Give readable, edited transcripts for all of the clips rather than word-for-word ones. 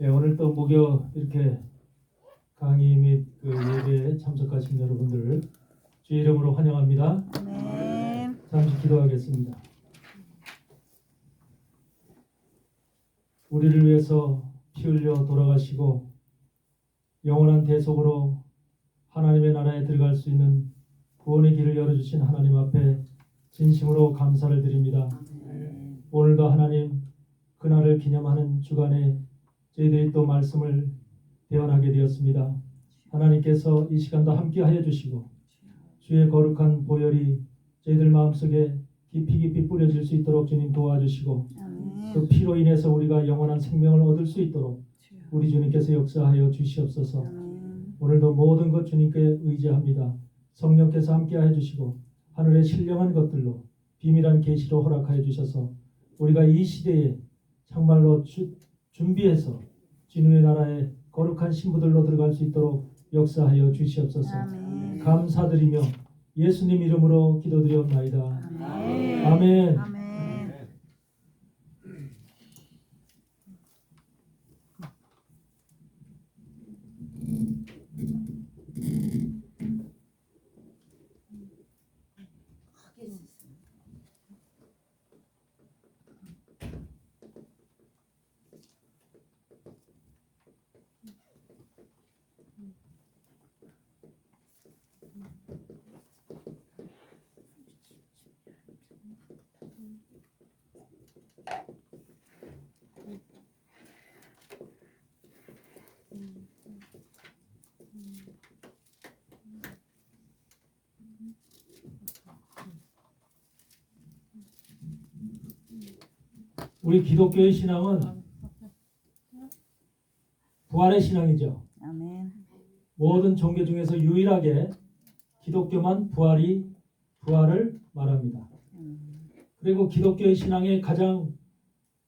네, 오늘 또 목요 이렇게 강의 및 그 예배에 참석하신 여러분들 주의 이름으로 환영합니다. 아멘. 잠시 기도하겠습니다. 우리를 위해서 피 흘려 돌아가시고 영원한 대속으로 하나님의 나라에 들어갈 수 있는 구원의 길을 열어주신 하나님 앞에 진심으로 감사를 드립니다. 오늘도 하나님 그날을 기념하는 주간에 저희들이 또 말씀을 대언하게 되었습니다. 하나님께서 이 시간도 함께하여 주시고 주의 거룩한 보혈이 저희들 마음속에 깊이 뿌려질 수 있도록 주님 도와주시고 그 피로 인해서 우리가 영원한 생명을 얻을 수 있도록 우리 주님께서 역사하여 주시옵소서. 오늘도 모든 것 주님께 의지합니다. 성령께서 함께하여 주시고 하늘의 신령한 것들로 비밀한 계시로 허락하여 주셔서 우리가 이 시대에 정말로 준비해서 주님의 나라에 거룩한 신부들로 들어갈 수 있도록 역사하여 주시옵소서. 아멘. 감사드리며 예수님 이름으로 기도드리옵나이다. 아멘. 아멘. 아멘. 우리 기독교의 신앙은 부활의 신앙이죠. 아멘. 모든 종교 중에서 유일하게 기독교만 부활을 말합니다. 그리고 기독교의 신앙의 가장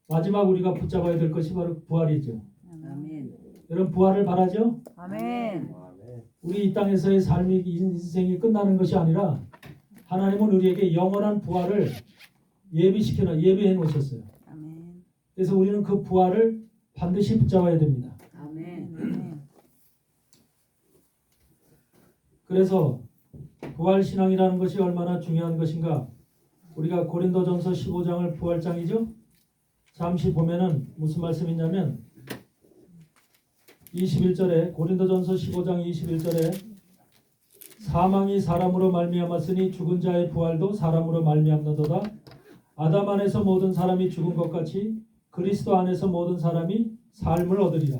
마지막 우리가 붙잡아야 될 것이 바로 부활이죠. 아멘. 여러분 부활을 바라죠? 아멘. 우리 이 땅에서의 삶이 인생이 끝나는 것이 아니라 하나님은 우리에게 영원한 부활을 예비해 놓으셨어요. 아멘. 그래서 우리는 그 부활을 반드시 붙잡아야 됩니다. 아멘. 그래서 부활 신앙이라는 것이 얼마나 중요한 것인가? 우리가 고린도전서 15장을 부활장이죠? 잠시 보면은 무슨 말씀이냐면 21절에 고린도전서 15장 21절에 사망이 사람으로 말미암았으니 죽은 자의 부활도 사람으로 말미암는도다. 아담 안에서 모든 사람이 죽은 것 같이 그리스도 안에서 모든 사람이 삶을 얻으리라.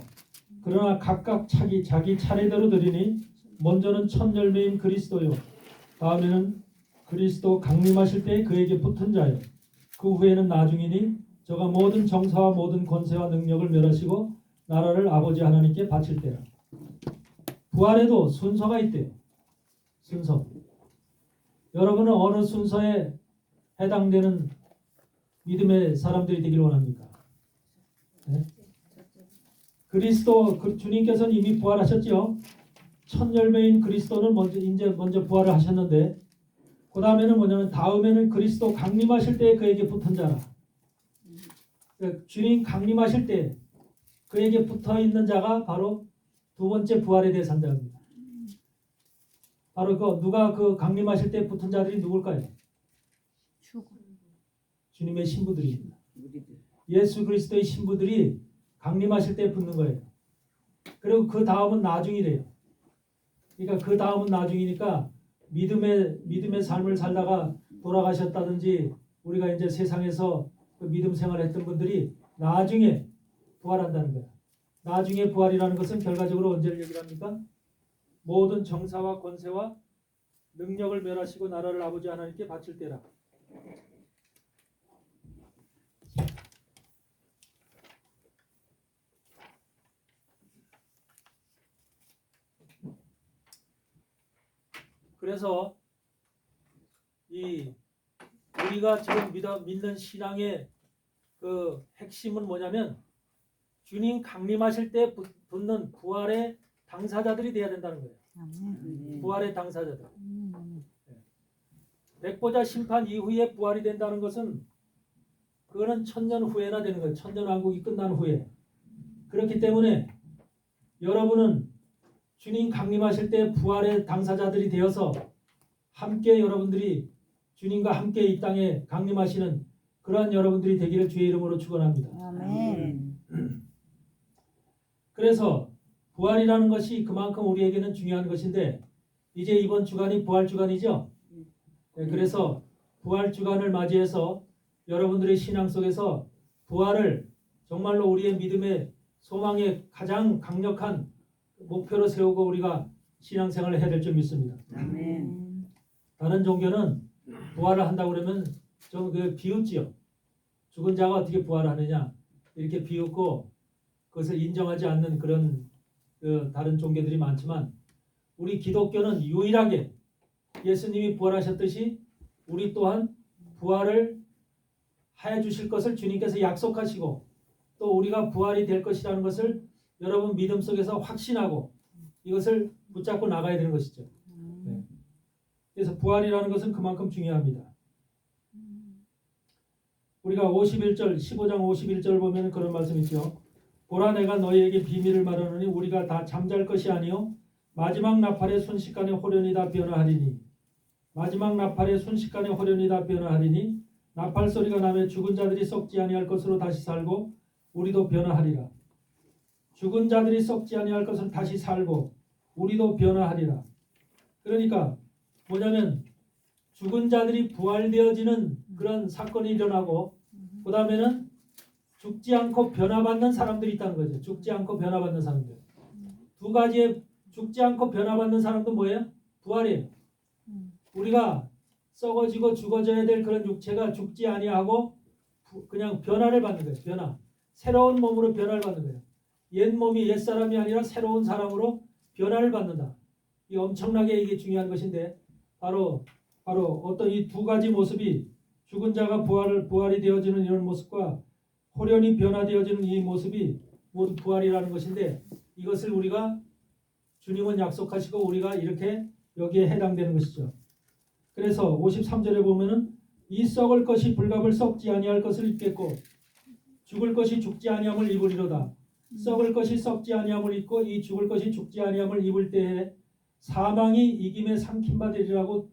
그러나 각각 자기 차례대로 드리니 먼저는 첫 열매인 그리스도요, 다음에는 그리스도 강림하실 때 그에게 붙은 자요, 그 후에는 나중이니 저가 모든 정사와 모든 권세와 능력을 멸하시고 나라를 아버지 하나님께 바칠 때라. 부활에도 순서가 있대요. 순서. 여러분은 어느 순서에 해당되는 믿음의 사람들이 되길 원합니까? 네? 그리스도 주님께서는 이미 부활하셨죠. 첫 열매인 그리스도는 먼저 부활을 하셨는데 그 다음에는 뭐냐면 다음에는 그리스도 강림하실 때 그에게 붙은 자라. 그러니까 주님 강림하실 때 그에게 붙어 있는 자가 바로 두 번째 부활의 대상자입니다. 바로 누가 강림하실 때 붙은 자들이 누굴까요? 주님의 신부들입니다. 예수 그리스도의 신부들이 강림하실 때 붙는 거예요. 그리고 그 다음은 나중이래요. 그러니까 그 다음은 나중이니까 믿음의 삶을 살다가 돌아가셨다든지 우리가 이제 세상에서 그 믿음 생활했던 분들이 나중에 부활한다는 거예요. 나중에 부활이라는 것은 결과적으로 언제를 얘기합니까? 모든 정사와 권세와 능력을 멸하시고 나라를 아버지 하나님께 바칠 때라. 그래서 우리가 지금 믿는 신앙의 그 핵심은 뭐냐면 주님 강림하실 때 붙는 부활의 당사자들이 돼야 된다는 거예요. 아멘. 부활의 당사자들. 백보자 심판 이후에 부활이 된다는 것은 그거는 천년 후에나 되는 거예요. 천년 왕국이 끝난 후에. 그렇기 때문에 여러분은 주님 강림하실 때 부활의 당사자들이 되어서 함께 여러분들이 주님과 함께 이 땅에 강림하시는 그러한 여러분들이 되기를 주의 이름으로 축원합니다. 아멘. 그래서 부활이라는 것이 그만큼 우리에게는 중요한 것인데 이제 이번 주간이 부활 주간이죠. 네, 그래서 부활 주간을 맞이해서 여러분들의 신앙 속에서 부활을 정말로 우리의 믿음의 소망의 가장 강력한 목표로 세우고 우리가 신앙생활을 해야 될 줄 믿습니다. 아멘. 다른 종교는 부활을 한다고 그러면 좀 비웃지요. 죽은 자가 어떻게 부활하느냐 이렇게 비웃고 그것을 인정하지 않는 그런 다른 종교들이 많지만 우리 기독교는 유일하게 예수님이 부활하셨듯이 우리 또한 부활을 해 주실 것을 주님께서 약속하시고 또 우리가 부활이 될 것이라는 것을 여러분 믿음 속에서 확신하고 이것을 붙잡고 나가야 되는 것이죠. 네. 그래서 부활이라는 것은 그만큼 중요합니다. 우리가 51절 15장 51절 보면 그런 말씀이 있죠. 보라 내가 너희에게 비밀을 말하노니 우리가 다 잠잘 것이 아니요 마지막 나팔의 순식간에 호련히 다 변화하리니 마지막 나팔의 순식간에 호련히 다 변화하리니 나팔 소리가 나며 죽은 자들이 썩지 아니할 것으로 다시 살고 우리도 변화하리라. 죽은 자들이 썩지 아니할 것으로 다시 살고 우리도 변화하리라. 그러니까 뭐냐면 죽은 자들이 부활되어지는 그런 사건이 일어나고 그 다음에는 죽지 않고 변화받는 사람들이 있다는 거죠. 죽지 않고 변화받는 사람들. 두 가지의 죽지 않고 변화받는 사람도 뭐예요? 부활이에요. 우리가 썩어지고 죽어져야 될 그런 육체가 죽지 아니하고 그냥 변화를 받는 거예요. 변화. 새로운 몸으로 변화를 받는 거예요. 옛 몸이 옛 사람이 아니라 새로운 사람으로 변화를 받는다. 이 엄청나게 이게 중요한 것인데 바로 어떤 이 두 가지 모습이 죽은 자가 부활이 되어지는 이런 모습과 호련히 변화되어지는 이 모습이 모두 부활이라는 것인데 이것을 우리가 주님은 약속하시고 우리가 이렇게 여기에 해당되는 것이죠. 그래서 53절에 보면은 이 썩을 것이 불갑을 썩지 아니할 것을 입겠고 죽을 것이 죽지 아니함을 입으리로다. 썩을 것이 썩지 아니함을 입고 이 죽을 것이 죽지 아니함을 입을 때에 사망이 이김에 삼킴받으리라고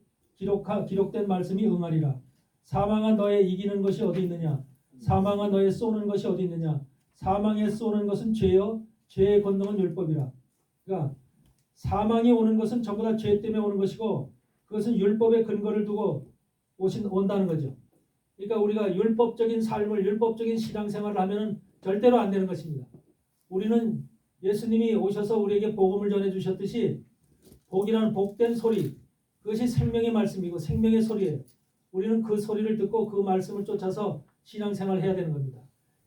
기록된 말씀이 응하리라. 사망아 너의 이기는 것이 어디 있느냐? 사망아 너의 쏘는 것이 어디 있느냐? 사망에 쏘는 것은 죄요 죄의 권능은 율법이라. 그러니까 사망이 오는 것은 전부 다 죄 때문에 오는 것이고 그것은 율법의 근거를 두고 온다는 거죠. 그러니까 우리가 율법적인 삶을 율법적인 신앙생활을 하면은 절대로 안 되는 것입니다. 우리는 예수님이 오셔서 우리에게 복음을 전해 주셨듯이 복이라는 복된 소리 그것이 생명의 말씀이고 생명의 소리예요. 우리는 그 소리를 듣고 그 말씀을 쫓아서 신앙생활을 해야 되는 겁니다.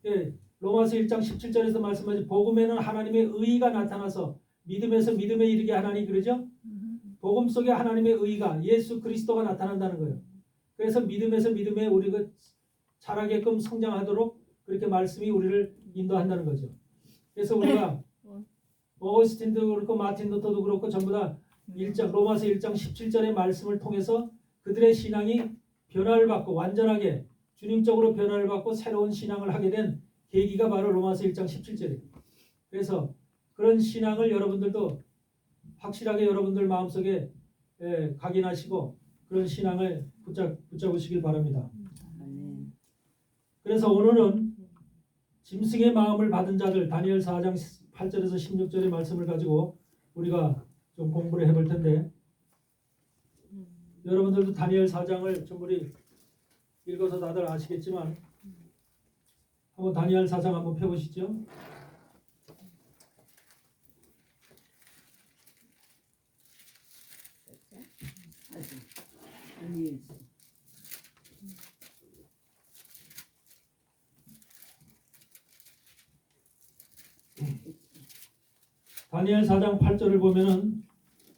예, 로마서 1장 17절에서 말씀하신 복음에는 하나님의 의의가 나타나서 믿음에서 믿음에 이르게 하나니 그러죠? 복음 속에 하나님의 의의가 예수 그리스도가 나타난다는 거예요. 그래서 믿음에서 믿음에 우리가 자라게끔 성장하도록 그렇게 말씀이 우리를 인도한다는 거죠. 그래서 우리가 어거스틴도 그렇고 마틴 루터도 그렇고 전부 다 로마서 1장 17절의 말씀을 통해서 그들의 신앙이 변화를 받고 완전하게 주님적으로 변화를 받고 새로운 신앙을 하게 된 계기가 바로 로마서 1장 17절이에요. 그래서 그런 신앙을 여러분들도 확실하게 여러분들 마음속에 각인하시고 그런 신앙을 붙잡으시길 바랍니다. 그래서 오늘은 짐승의 마음을 받은 자들 다니엘 4장 8절에서 16절의 말씀을 가지고 우리가 좀 공부를 해볼 텐데 여러분들도 다니엘 4장을 충분히 읽어서 다들 아시겠지만 한번 다니엘 4장 한번 펴보시죠. 다니엘 4장 8절을 보면은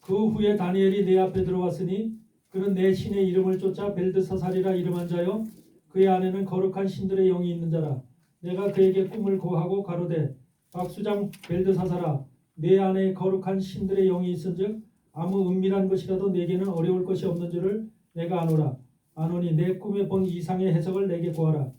그 후에 다니엘이 내 앞에 들어왔으니 그는 내 신의 이름을 쫓아 벨드사살이라 이름한 자요 그의 안에는 거룩한 신들의 영이 있는 자라. 내가 그에게 꿈을 고하고 가로되 박수장 벨드사살아 내 안에 거룩한 신들의 영이 있은즉 아무 은밀한 것이라도 내게는 어려울 것이 없는 줄을 내가 아노라. 아노니 내 꿈에 본 이상의 해석을 내게 구하라.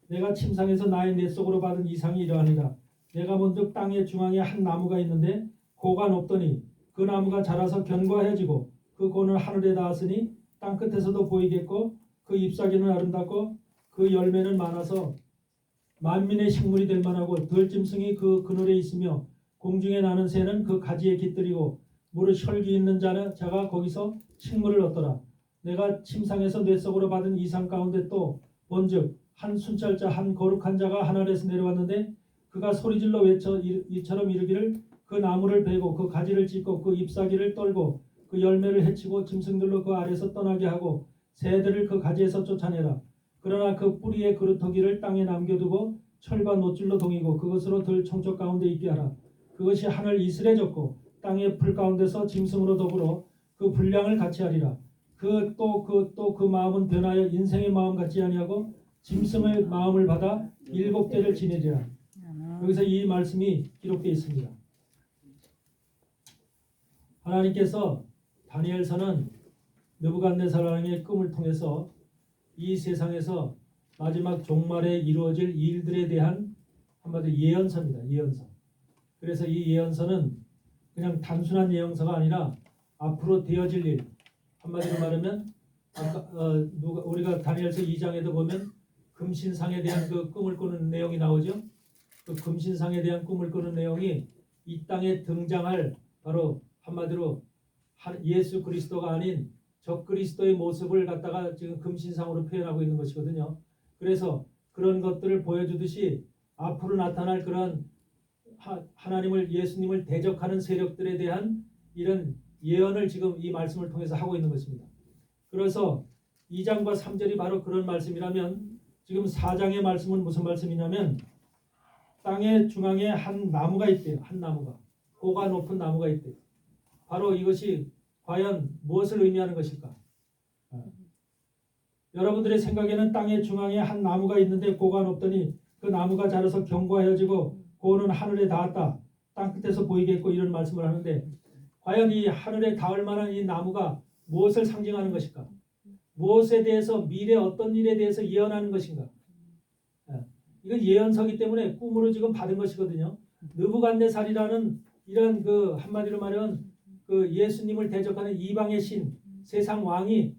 내가 침상에서 나의 뇌 속으로 받은 이상이 이러하니라. 내가 본즉 땅의 중앙에 한 나무가 있는데 고가 높더니 그 나무가 자라서 견고해지고 그 고는 하늘에 닿았으니 땅 끝에서도 보이겠고 그 잎사귀는 아름답고 그 열매는 많아서 만민의 식물이 될 만하고 들짐승이 그 그늘에 있으며 공중에 나는 새는 그 가지에 깃들이고 무릇 혈기 있는 자가 거기서 식물을 얻더라. 내가 침상에서 뇌 속으로 받은 이상 가운데 또 본즉 한 순찰자 한 거룩한 자가 하늘에서 내려왔는데 그가 소리질러 외쳐 이처럼 이르기를 그 나무를 베고 그 가지를 찢고 그 잎사귀를 떨고 그 열매를 해치고 짐승들로 그 아래서 떠나게 하고 새들을 그 가지에서 쫓아내라. 그러나 그 뿌리의 그루터기를 땅에 남겨두고 철과 노줄로 동이고 그것으로 들 청쪽 가운데 있게 하라. 그것이 하늘 이슬에 젖고 땅의 풀 가운데서 짐승으로 더불어 그 분량을 같이 하리라. 그 마음은 변하여 인생의 마음 같지 아니하고 짐승의 마음을 받아 7대를 지내리라. 여기서 이 말씀이 기록되어 있습니다. 하나님께서 다니엘서는 느부갓네살 왕의 꿈을 통해서 이 세상에서 마지막 종말에 이루어질 일들에 대한 한마디로 예언서입니다. 예언서. 그래서 이 예언서는 그냥 단순한 예언서가 아니라 앞으로 되어질 일, 한마디로 말하면 우리가 다니엘서 2장에도 보면 금신상에 대한 그 꿈을 꾸는 내용이 나오죠. 그 금신상에 대한 꿈을 꾸는 내용이 이 땅에 등장할 바로 한마디로 예수 그리스도가 아닌 적그리스도의 모습을 갖다가 지금 금신상으로 표현하고 있는 것이거든요. 그래서 그런 것들을 보여주듯이 앞으로 나타날 그런 하나님을 예수님을 대적하는 세력들에 대한 이런 예언을 지금 이 말씀을 통해서 하고 있는 것입니다. 그래서 2장과 3절이 바로 그런 말씀이라면 지금 4장의 말씀은 무슨 말씀이냐면 땅의 중앙에 한 나무가 있대요. 한 나무가. 고가 높은 나무가 있대요. 바로 이것이 과연 무엇을 의미하는 것일까? 여러분들의 생각에는 땅의 중앙에 한 나무가 있는데 고가 높더니 그 나무가 자라서 견고해지고 고는 하늘에 닿았다. 땅 끝에서 보이겠고 이런 말씀을 하는데 과연 이 하늘에 닿을 만한 이 나무가 무엇을 상징하는 것일까? 무엇에 대해서 미래 어떤 일에 대해서 예언하는 것인가? 이건 예언서기 때문에 꿈으로 지금 받은 것이거든요. 느부갓네살이라는 이런 그 한마디로 말하면 그 예수님을 대적하는 이방의 신 세상 왕이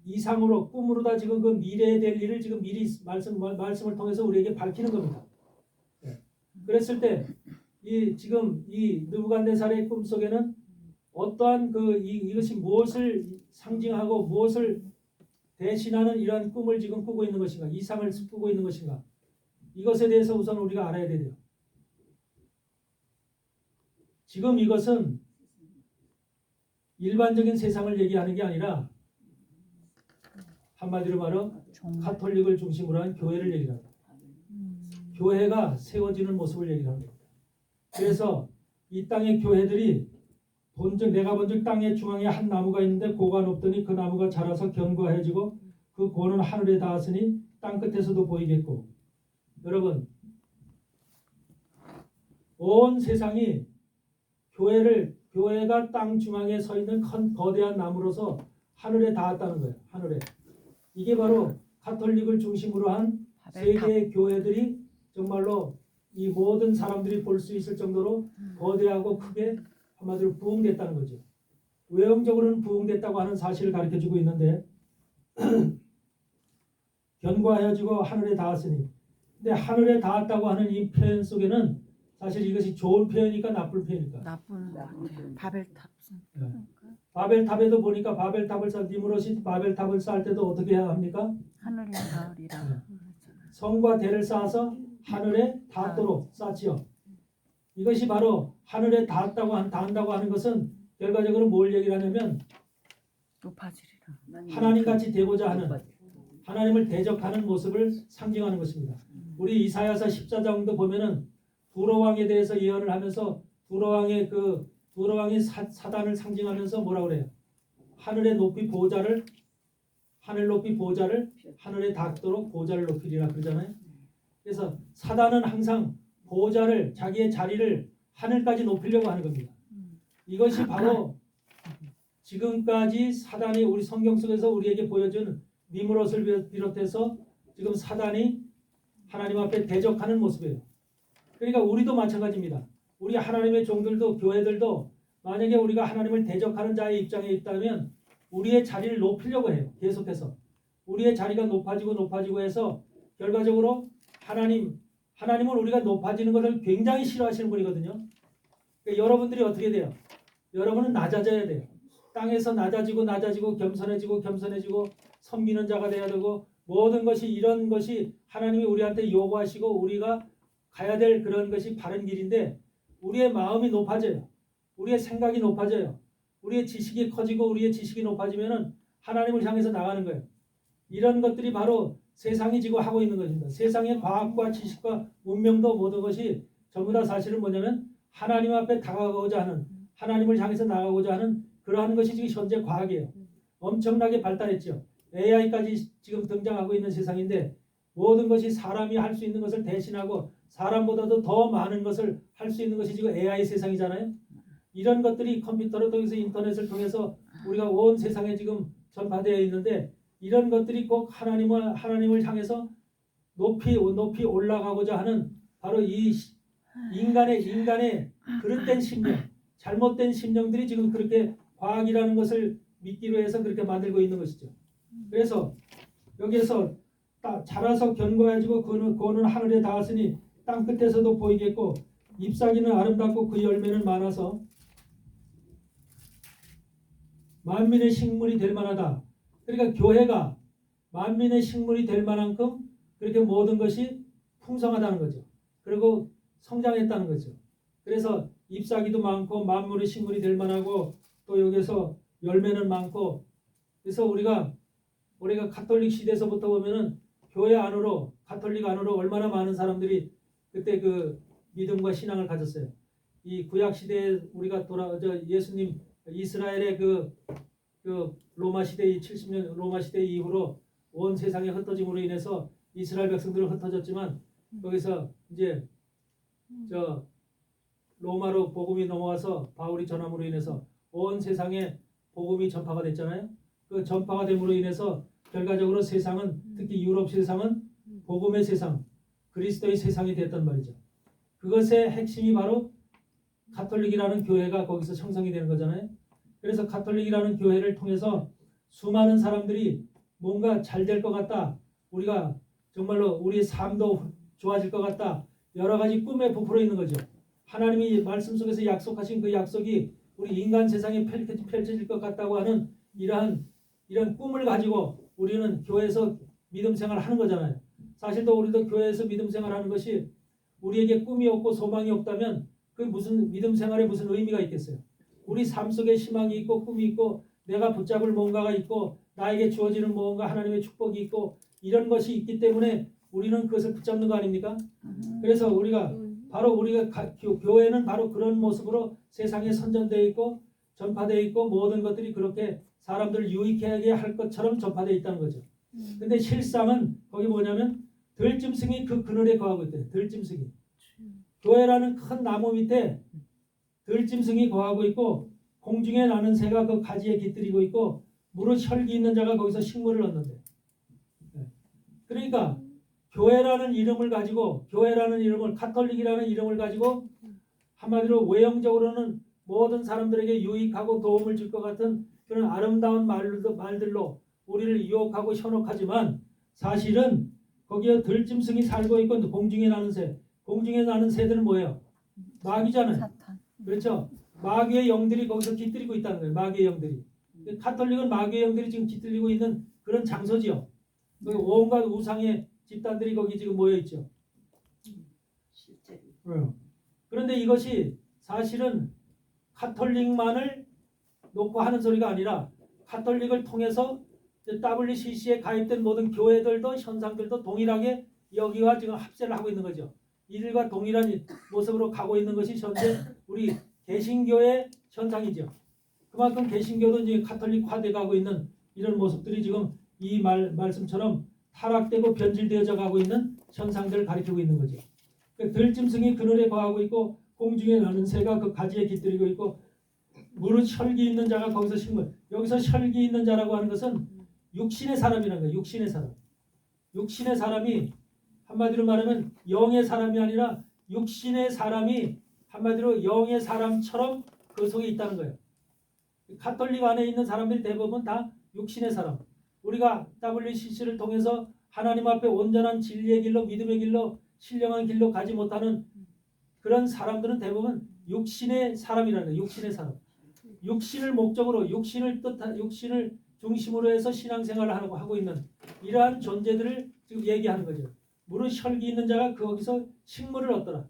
이상으로 꿈으로다 지금 그 미래에 될 일을 지금 미리 말씀을 통해서 우리에게 밝히는 겁니다. 그랬을 때 지금 이 느부갓네살의 꿈 속에는 어떠한 이것이 무엇을 상징하고 무엇을 대신하는 이러한 꿈을 지금 꾸고 있는 것인가, 이상을 꾸고 있는 것인가, 이것에 대해서 우선 우리가 알아야 돼요. 지금 이것은 일반적인 세상을 얘기하는 게 아니라 한마디로 말하면 가톨릭을 중심으로 한 교회를 얘기합니다. 교회가 세워지는 모습을 얘기합니다. 그래서 이 땅의 교회들이 내가 본즉 땅의 중앙에 한 나무가 있는데 고가 높더니 그 나무가 자라서 견고해지고 그 고는 하늘에 닿았으니 땅 끝에서도 보이겠고. 여러분, 온 세상이 교회가 땅 중앙에 서 있는 큰 거대한 나무로서 하늘에 닿았다는 거예요. 하늘에. 이게 바로 가톨릭을 중심으로 한 세계 교회들이 정말로 이 모든 사람들이 볼 수 있을 정도로 거대하고 크게 한마디로 부흥됐다는 거죠. 외형적으로는 부흥됐다고 하는 사실을 가르쳐주고 있는데 견고해지고 하늘에 닿았으니, 근데 하늘에 닿았다고 하는 이 표현 속에는 사실 이것이 좋은 표현이니까 나쁜 표현일까? 나쁜 바벨탑. 네. 바벨탑에도 보니까 바벨탑을 니무롯이 바벨탑을 쌓을 때도 어떻게 해야 합니까? 하늘에 닿으리라. 성과 대를 쌓아서 하늘에 닿도록 쌓지요. 이것이 바로 하늘에 닿는다고 하는 것은 결과적으로 뭘 얘기를 하냐면 높아지리라. 하나님같이 되고자 하는, 하나님을 대적하는 모습을 상징하는 것입니다. 우리 이사야서 14장도 보면은 두로왕에 대해서 예언을 하면서 두로왕이 사단을 상징하면서 뭐라고 그래요? 하늘 높이 보좌를 하늘에 닿도록 보좌를 높이리라 그러잖아요. 그래서 사단은 항상 보좌를, 자기의 자리를 하늘까지 높이려고 하는 겁니다. 이것이 바로 지금까지 사단이 우리 성경 속에서 우리에게 보여준 니무롯을 비롯해서 지금 사단이 하나님 앞에 대적하는 모습이에요. 그러니까 우리도 마찬가지입니다. 우리 하나님의 종들도 교회들도 만약에 우리가 하나님을 대적하는 자의 입장에 있다면 우리의 자리를 높이려고 해요. 계속해서 우리의 자리가 높아지고 해서 결과적으로 하나님은 우리가 높아지는 것을 굉장히 싫어하시는 분이거든요. 그러니까 여러분들이 어떻게 돼요? 여러분은 낮아져야 돼요. 땅에서 낮아지고 겸손해지고 섬기는 자가 돼야 되고, 모든 것이 이런 것이 하나님이 우리한테 요구하시고 우리가 가야 될 그런 것이 바른 길인데, 우리의 마음이 높아져요. 우리의 생각이 높아져요. 우리의 지식이 커지고 우리의 지식이 높아지면은 하나님을 향해서 나가는 거예요. 이런 것들이 바로 세상이 지금 하고 있는 것입니다. 세상의 과학과 지식과 문명도 모든 것이 전부 다 사실은 뭐냐면 하나님 앞에 다가가고자 하는, 하나님을 향해서 나가고자 하는 그러한 것이 지금 현재 과학이에요. 엄청나게 발달했죠. AI까지 지금 등장하고 있는 세상인데, 모든 것이 사람이 할 수 있는 것을 대신하고 사람보다도 더 많은 것을 할 수 있는 것이 지금 AI 세상이잖아요. 이런 것들이 컴퓨터를 통해서 인터넷을 통해서 우리가 온 세상에 지금 전파되어 있는데, 이런 것들이 꼭 하나님을 향해서 높이 올라가고자 하는 바로 이 인간의 그릇된 심령, 잘못된 심령들이 지금 그렇게 과학이라는 것을 믿기로 해서 그렇게 만들고 있는 것이죠. 그래서 여기에서 자라서 견고해지고 그는 하늘에 닿았으니 땅 끝에서도 보이겠고, 잎사귀는 아름답고 그 열매는 많아서 만민의 식물이 될 만하다. 그러니까 교회가 만민의 식물이 될 만한큼 그렇게 모든 것이 풍성하다는 거죠. 그리고 성장했다는 거죠. 그래서 잎사귀도 많고 만물의 식물이 될 만하고, 또 여기서 열매는 많고, 그래서 우리가 가톨릭 시대에서부터 보면은 교회 안으로, 가톨릭 안으로 얼마나 많은 사람들이 그때 그 믿음과 신앙을 가졌어요. 이 구약 시대에 우리가 예수님 이스라엘의 그 로마 시대 70년 로마 시대 이후로 온 세상에 흩어짐으로 인해서 이스라엘 백성들은 흩어졌지만, 거기서 이제 로마로 복음이 넘어와서 바울이 전함으로 인해서 온 세상에 복음이 전파가 됐잖아요. 그 전파가 됨으로 인해서 결과적으로 세상은, 특히 유럽 세상은 복음의 세상, 그리스도의 세상이 됐단 말이죠. 그것의 핵심이 바로 가톨릭이라는 교회가 거기서 형성이 되는 거잖아요. 그래서 가톨릭이라는 교회를 통해서 수많은 사람들이 뭔가 잘 될 것 같다, 우리가 정말로 우리의 삶도 좋아질 것 같다, 여러 가지 꿈에 부풀어 있는 거죠. 하나님이 말씀 속에서 약속하신 그 약속이 우리 인간 세상에 펼쳐질 것 같다고 하는 이런 꿈을 가지고 우리는 교회에서 믿음 생활을 하는 거잖아요. 사실 또 우리도 교회에서 믿음 생활하는 것이, 우리에게 꿈이 없고 소망이 없다면 그 무슨 믿음 생활에 무슨 의미가 있겠어요? 우리 삶 속에 희망이 있고 꿈이 있고 내가 붙잡을 뭔가가 있고 나에게 주어지는 뭔가 하나님의 축복이 있고 이런 것이 있기 때문에 우리는 그것을 붙잡는 거 아닙니까? 그래서 교회는 바로 그런 모습으로 세상에 선전되어 있고 전파되어 있고, 모든 것들이 그렇게 사람들을 유익하게 할 것처럼 전파되어 있다는 거죠. 근데 실상은 거기 뭐냐면 들짐승이 그 그늘에 거하고 있대요. 들짐승이. 교회라는 큰 나무 밑에 들짐승이 거하고 있고, 공중에 나는 새가 그 가지에 깃들이고 있고, 무릇 혈기 있는 자가 거기서 식물을 얻는데. 그러니까 교회라는 이름을 가지고, 가톨릭이라는 이름을 가지고 한마디로 외형적으로는 모든 사람들에게 유익하고 도움을 줄 것 같은 그런 아름다운 말들로 우리를 유혹하고 현혹하지만, 사실은 거기에 들짐승이 살고 있고 공중에 나는 새들은 뭐예요? 마귀잖아요. 사탄. 그렇죠? 마귀의 영들이 거기서 깃들이고 있다는 거예요. 마귀의 영들이. 가톨릭은 마귀의 영들이 지금 깃들리고 있는 그런 장소지요. 온갖 우상의 집단들이 거기 지금 모여 있죠. 그런데 이것이 사실은 가톨릭만을 놓고 하는 소리가 아니라, 가톨릭을 통해서 WCC에 가입된 모든 교회들도 현상들도 동일하게 여기와 지금 합세를 하고 있는 거죠. 이들과 동일한 모습으로 가고 있는 것이 현재 우리 개신교의 현상이죠. 그만큼 개신교도 이제 가톨릭화돼 가고 있는 이런 모습들이 지금 이 말씀처럼 타락되고 변질되어져 가고 있는 현상들을 가리키고 있는 거죠. 들짐승이 그늘에 거하고 있고, 공중에 나는 새가 그 가지에 깃들이고 있고, 무릇 혈기 있는 자가 거기서 식물. 여기서 혈기 있는 자라고 하는 것은 육신의 사람이라는 거예요. 육신의 사람이 한마디로 말하면 영의 사람이 아니라 육신의 사람이 한마디로 영의 사람처럼 그 속에 있다는 거예요. 가톨릭 안에 있는 사람들이 대부분 다 육신의 사람. 우리가 WCC를 통해서 하나님 앞에 온전한 진리의 길로 믿음의 길로 신령한 길로 가지 못하는 그런 사람들은 대부분 육신의 사람이라는 거예요. 육신의 사람. 육신을 목적으로 육신을 중심으로 해서 신앙생활을 하고 있는 이러한 존재들을 지금 얘기하는 거죠. 무릇 혈기 있는 자가 거기서 식물을 얻더라.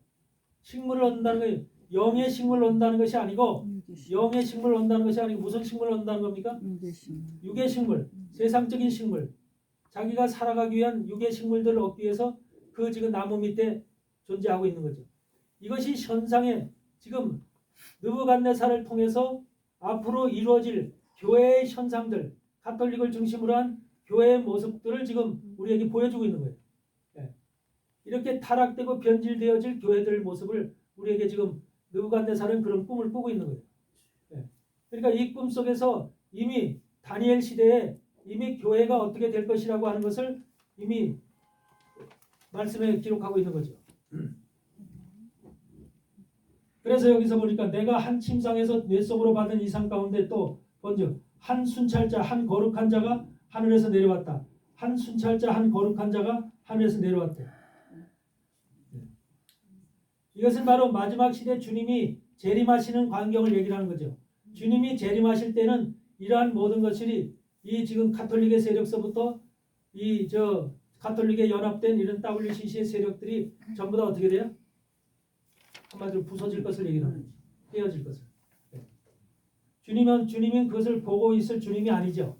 식물을 얻는다는 거예요. 영의 식물을 얻는다는 것이 아니고 영의 식물을 얻는다는 것이 아니고 무슨 식물을 얻는다는 겁니까? 육의 식물, 세상적인 식물. 자기가 살아가기 위한 육의 식물들을 얻기 위해서 그 지금 나무 밑에 존재하고 있는 거죠. 이것이 현상에 지금 느부갓네살을 통해서 앞으로 이루어질 교회의 현상들, 가톨릭을 중심으로 한 교회의 모습들을 지금 우리에게 보여주고 있는 거예요. 이렇게 타락되고 변질되어질 교회들 모습을 우리에게 지금 느부갓네살은 그런 꿈을 꾸고 있는 거예요. 그러니까 이 꿈 속에서 이미 다니엘 시대에 이미 교회가 어떻게 될 것이라고 하는 것을 이미 말씀에 기록하고 있는 거죠. 그래서 여기서 보니까 내가 한 침상에서 뇌 속으로 받은 이상 가운데 또 본즉 한 순찰자 한 거룩한 자가 하늘에서 내려왔다. 한 순찰자 한 거룩한 자가 하늘에서 내려왔다. 이것은 바로 마지막 시대 주님이 재림하시는 광경을 얘기하는 거죠. 주님이 재림하실 때는 이러한 모든 것들이 이 지금 가톨릭의 세력서부터 이 가톨릭에 연합된 이런 WCC의 세력들이 전부 다 어떻게 돼요? 한마디로 부서질 것을 얘기하는 거죠. 깨어질 것을. 주님은 그것을 보고 있을 주님이 아니죠.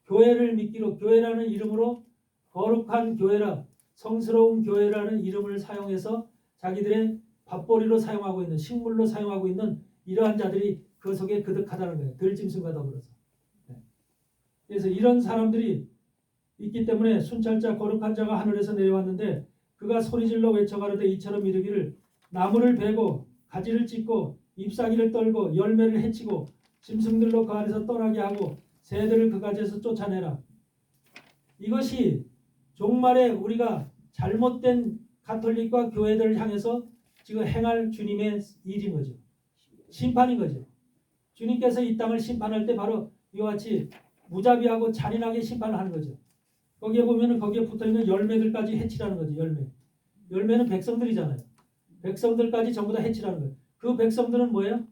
교회를 믿기로 교회라는 이름으로 거룩한 교회라 성스러운 교회라는 이름을 사용해서 자기들의 밥벌이로 사용하고 있는 식물로 사용하고 있는 이러한 자들이 그 속에 그득하다는 거예요. 들짐승과 더불어서. 그래서 이런 사람들이 있기 때문에 순찰자 거룩한 자가 하늘에서 내려왔는데 그가 소리질러 외쳐가로되 이처럼 이르기를 나무를 베고 가지를 찢고 잎사귀를 떨고 열매를 해치고 짐승들로 그 안에서 떠나게 하고 새들을 그 가지에서 쫓아내라. 이것이 종말에 우리가 잘못된 가톨릭과 교회들을 향해서 지금 행할 주님의 일인 거죠. 심판인 거죠. 주님께서 이 땅을 심판할 때 바로 이와 같이 무자비하고 잔인하게 심판을 하는 거죠. 거기에 보면은 거기에 붙어있는 열매들까지 해치라는 거죠. 열매는 백성들이잖아요. 백성들까지 전부 다 해치라는 거예요. 그 백성들은 뭐예요?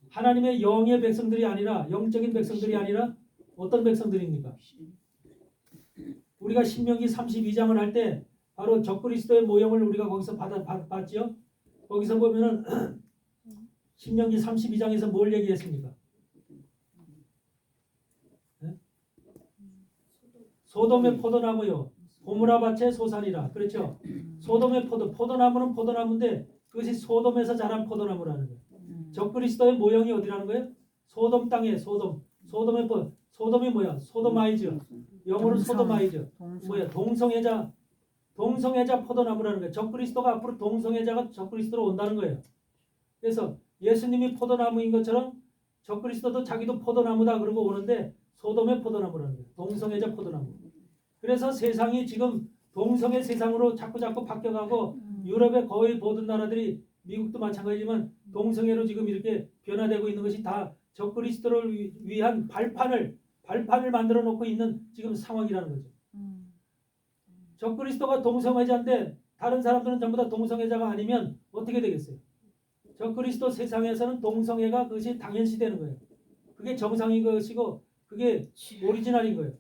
하나님의 영의 백성들이 아니라 영적인 백성들이 아니라 어떤 백성들입니까? 우리가 신명기 32장을 할 때 바로 적그리스도의 모형을 우리가 거기서 봤지요. 거기서 보면은 신명기 32장에서 뭘 얘기했습니까? 네? 소돔의 포도나무요 고무라 밭의 소산이라. 그렇죠? 소돔의 포도나무는 포도나무인데 그것이 소돔에서 자란 포도나무라는 거예요. 적그리스도의 모형이 어디라는 거예요? 소돔 땅에 소돔이 뭐야? 소도마이즈. 영어로 소도마이즈. 뭐야? 동성애자 포도나무라는 거예요. 적그리스도가 앞으로 동성애자가 적그리스도로 온다는 거예요. 그래서 예수님이 포도나무인 것처럼 적그리스도도 자기도 포도나무다 그러고 오는데 소돔의 포도나무라는 거예요. 동성애자 포도나무. 그래서 세상이 지금 동성애 세상으로 자꾸 바뀌어가고 유럽의 거의 모든 나라들이 미국도 마찬가지지만 동성애로 지금 이렇게 변화되고 있는 것이 다 적그리스도를 위한 발판을 만들어 놓고 있는 지금 상황이라는 거죠. 적그리스도가 동성애자인데 다른 사람들은 전부 다 동성애자가 아니면 어떻게 되겠어요? 적그리스도 세상에서는 동성애가 그것이 당연시 되는 거예요. 그게 정상인 것이고 그게 오리지널인 거예요.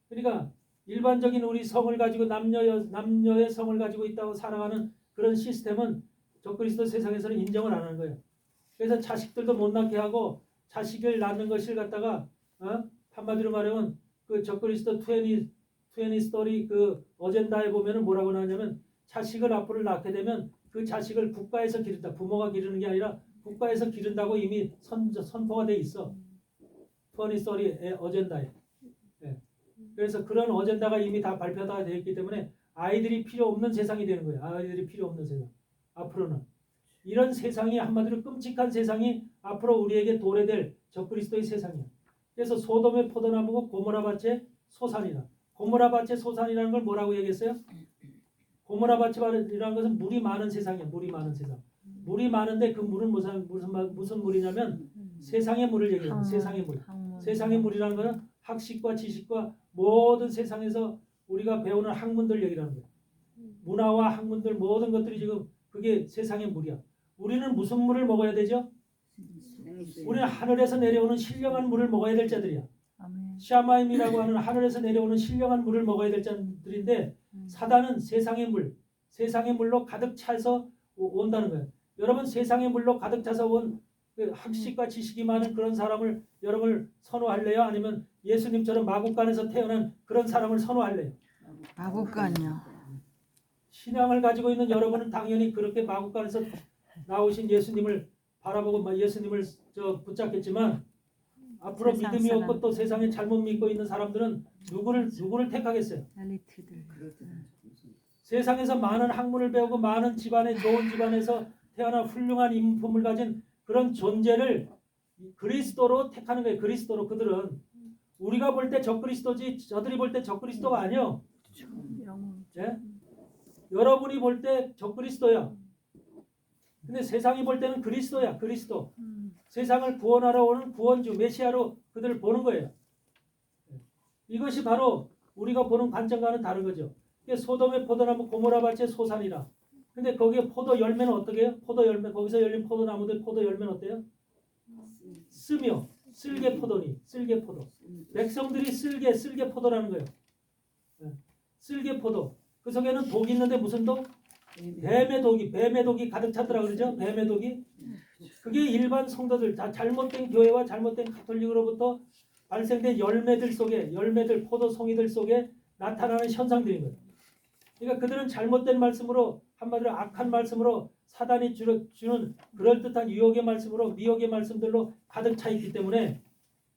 그러니까 일반적인 우리 성을 가지고 남녀의 성을 가지고 있다고 살아가는 그런 시스템은 적그리스도 세상에서는 인정을 안 하는 거예요. 그래서 자식들도 못 낳게 하고 자식을 낳는 것을 갖다가 한마디로 말하면 그 적그리스도 2030 그 어젠다에 보면은 뭐라고 나오냐면 자식을 앞으로 낳게 되면 그 자식을 국가에서 기른다. 부모가 기르는 게 아니라 국가에서 기른다고 이미 선포가 돼 있어. 2030 어젠다에. 네. 그래서 그런 어젠다가 이미 다 발표가 되어 있기 때문에 아이들이 필요 없는 세상이 되는 거예요. 아이들이 필요 없는 세상. 앞으로는. 이런 세상이 한마디로 끔찍한 세상이 앞으로 우리에게 도래될 적그리스도의 세상이야. 그래서 소돔의 포도나무고 고모라 밭의 소산이다. 고모라밭의 소산이라는 걸 뭐라고 얘기했어요? 고모라밭이라는 것은 물이 많은 세상이에요. 물이 많은 세상. 물이 많은데 그 물은 무슨 물이냐면 세상의 물을 얘기해요. 세상의 물. 세상의 물이라는 것은 학식과 지식과 모든 세상에서 우리가 배우는 학문들 얘기를 하는 거예요. 문화와 학문들 모든 것들이 지금 그게 세상의 물이야. 우리는 무슨 물을 먹어야 되죠? 우리는 하늘에서 내려오는 신령한 물을 먹어야 될 자들이야. 아멘. 샤마임이라고 하는 하늘에서 내려오는 신령한 물을 먹어야 될 자들인데 사단은 세상의 물, 세상의 물로 가득 차서 온다는 거예요. 여러분 세상의 물로 가득 차서 온 그 학식과 지식이 많은 그런 사람을 여러분을 선호할래요? 아니면 예수님처럼 마국간에서 태어난 그런 사람을 선호할래요? 마국간요. 신앙을 가지고 있는 여러분은 당연히 그렇게 마국간에서 나오신 예수님을 바라보고 예수님을 붙잡겠지만 앞으로 세상 믿음이 사람. 없고 또 세상에 잘못 믿고 있는 사람들은 누구를 택하겠어요? 엘리트들. 세상에서 많은 학문을 배우고 많은 집안에 좋은 집안에서 태어난 훌륭한 인품을 가진 그런 존재를 그리스도로 택하는 거예요. 그리스도로. 그들은 우리가 볼 때 적그리스도지 저들이 볼 때 적그리스도가 아니요. 영혼. 예? 여러분이 볼 때 적그리스도야. 근데 세상이 볼 때는 그리스도야. 그리스도. 세상을 구원하러 오는 구원주 메시아로 그들을 보는 거예요. 이것이 바로 우리가 보는 관점과는 다른 거죠. 이게 소돔의 포도나무 고모라밭의 소산이라. 근데 거기에 포도 열매는 어떻게 해요? 포도 열매 거기서 열린 포도나무들 포도 열매는 어때요? 쓰며 쓸개 포도니 쓸개 포도. 백성들이 쓸개 포도라는 거예요. 쓸개 포도. 그 속에는 독이 있는데 무슨 독? 뱀의 독이 가득 찼더라 그러죠. 뱀의 독이. 그게 일반 성도들 잘못된 교회와 잘못된 가톨릭으로부터 발생된 열매들 속에 열매들 포도송이들 속에 나타나는 현상들인 거예요. 그러니까 그들은 잘못된 말씀으로 한마디로 악한 말씀으로 사단이 주는 그럴듯한 유혹의 말씀으로 미혹의 말씀들로 가득 차 있기 때문에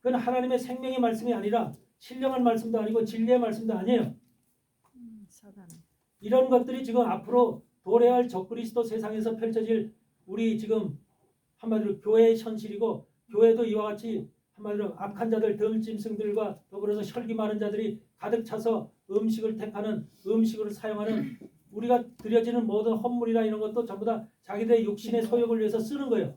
그건 하나님의 생명의 말씀이 아니라 신령한 말씀도 아니고 진리의 말씀도 아니에요. 사단. 이런 것들이 지금 앞으로 도래할 적그리스도 세상에서 펼쳐질 우리 지금 한마디로 교회의 현실이고 교회도 이와 같이 한마디로 악한 자들 덤짐승들과 더불어서 혈기 많은 자들이 가득 차서 음식을 택하는 음식을 사용하는 우리가 드려지는 모든 헌물이나 이런 것도 전부 다 자기들의 육신의 소욕을 위해서 쓰는 거예요.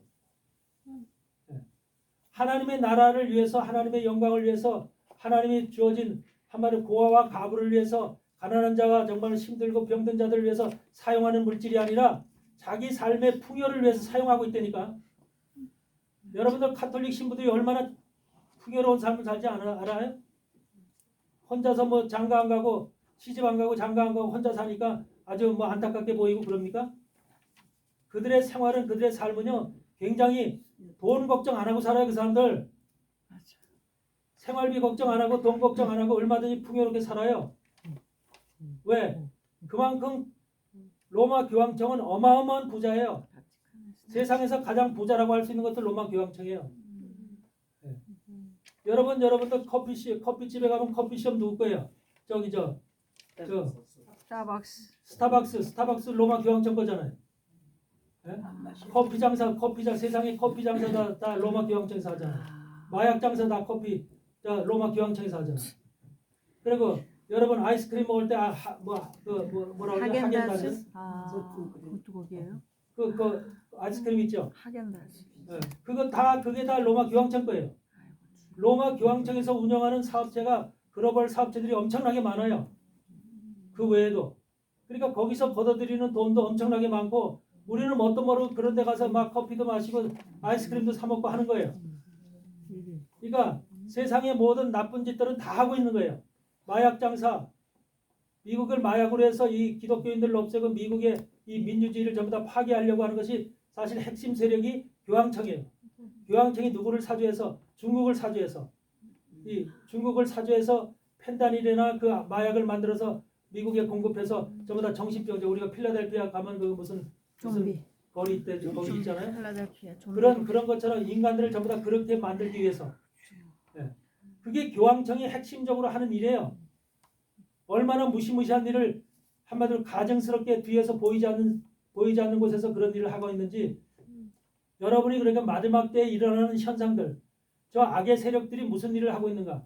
하나님의 나라를 위해서 하나님의 영광을 위해서 하나님이 주어진 한마디로 고아와 가부를 위해서 가난한 자와 정말 힘들고 병든 자들을 위해서 사용하는 물질이 아니라 자기 삶의 풍요를 위해서 사용하고 있다니까. 여러분들 카톨릭 신부들이 얼마나 풍요로운 삶을 살지 알아요? 혼자서 뭐 장가 안 가고 시집 안 가고 장가 안 가고 혼자 사니까 아주 뭐 안타깝게 보이고 그럽니까? 그들의 생활은 그들의 삶은요 굉장히 돈 걱정 안 하고 살아요. 그 사람들 생활비 걱정 안 하고 돈 걱정 안 하고 얼마든지 풍요롭게 살아요. 왜? 그만큼 로마 교황청은 어마어마한 부자예요. 세상에서 가장 부자라고 할 수 있는 것도 로마 교황청이에요. 네. 여러분들 커피집에 가면 커피 시험 누구 거예요? 스타벅스 로마 교황청 거잖아요. 네? 커피 장사 세상에 커피 장사 다 로마 교황청에서 하잖아요. 마약 장사 다 로마 교황청에서 하잖아요. 그리고 여러분 아이스크림 먹을 때 뭐라고 하죠? 하겐다즈? 그것도 거기에요? 그 아이스크림 있죠? 하겐다즈. 네. 그게 다 로마 교황청 거예요. 로마 교황청에서 운영하는 사업체가 글로벌 사업체들이 엄청나게 많아요. 그 외에도. 그러니까 거기서 걷어들이는 돈도 엄청나게 많고 우리는 뭣도 모르고 그런 데 가서 막 커피도 마시고 아이스크림도 사 먹고 하는 거예요. 그러니까 세상의 모든 나쁜 짓들은 다 하고 있는 거예요. 마약 장사. 미국을 마약으로 해서 이 기독교인들을 없애고 미국의 이 민주주의를 전부 다 파괴하려고 하는 것이 사실 핵심 세력이 교황청이에요. 교황청이 누구를 사주해서 중국을 사주해서 펜타닐이나 그 마약을 만들어서 미국에 공급해서 전부 다 정신병자. 우리가 필라델피아 가면 그 무슨 거리 있대 거기 있잖아요. 필라델피아 그런 것처럼 인간들을 전부 다 그렇게 만들기 위해서. 네. 그게 교황청이 핵심적으로 하는 일이에요. 얼마나 무시무시한 일을 한마디로 가증스럽게 뒤에서 보이지 않는 곳에서 그런 일을 하고 있는지 여러분이 그러니까 마지막 때에 일어나는 현상들 저 악의 세력들이 무슨 일을 하고 있는가.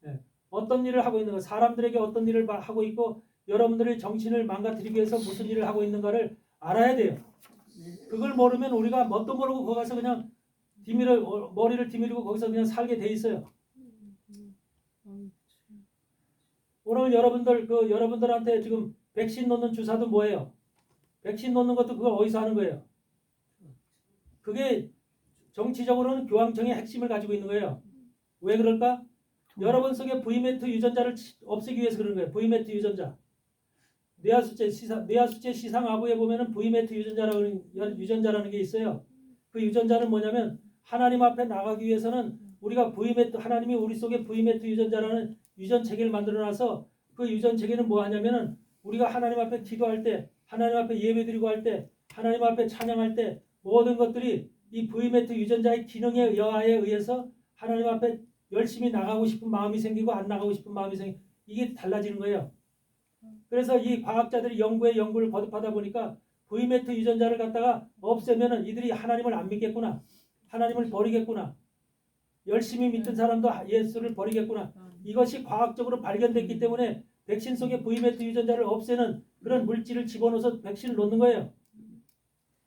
네. 어떤 일을 하고 있는가, 사람들에게 어떤 일을 하고 있고 여러분들의 정신을 망가뜨리기 위해서 무슨 일을 하고 있는가를 알아야 돼요. 그걸 모르면 우리가 뭣도 모르고 거기 가서 그냥 머리를 디미르고 거기서 그냥 살게 돼 있어요. 오늘 여러분들한테 지금 백신 놓는 주사도 뭐예요? 백신 놓는 것도 그걸 어디서 하는 거예요? 그게 정치적으로는 교황청의 핵심을 가지고 있는 거예요. 왜 그럴까? 여러분 속에 V매트 유전자를 없애기 위해서 그러는 거예요. V매트 유전자. 뇌하수체 시상하부에 보면은 V매트 유전자라는 게 있어요. 그 유전자는 뭐냐면 하나님 앞에 나가기 위해서는 우리가 하나님이 우리 속에 V매트 유전자라는 유전 체계를 만들어놔서 그 유전 체계는 뭐 하냐면은 우리가 하나님 앞에 기도할 때, 하나님 앞에 예배드리고 할 때, 하나님 앞에 찬양할 때 모든 것들이 이 V매트 유전자의 기능에 의해서 하나님 앞에 열심히 나가고 싶은 마음이 생기고 안 나가고 싶은 마음이 생기고 이게 달라지는 거예요. 그래서 이 과학자들이 연구를 거듭하다 보니까 V매트 유전자를 갖다가 없애면은 이들이 하나님을 안 믿겠구나. 하나님을 버리겠구나. 열심히 믿던 사람도 예수를 버리겠구나. 이것이 과학적으로 발견됐기 때문에 백신 속에 V매트 유전자를 없애는 그런 물질을 집어넣어서 백신을 놓는 거예요.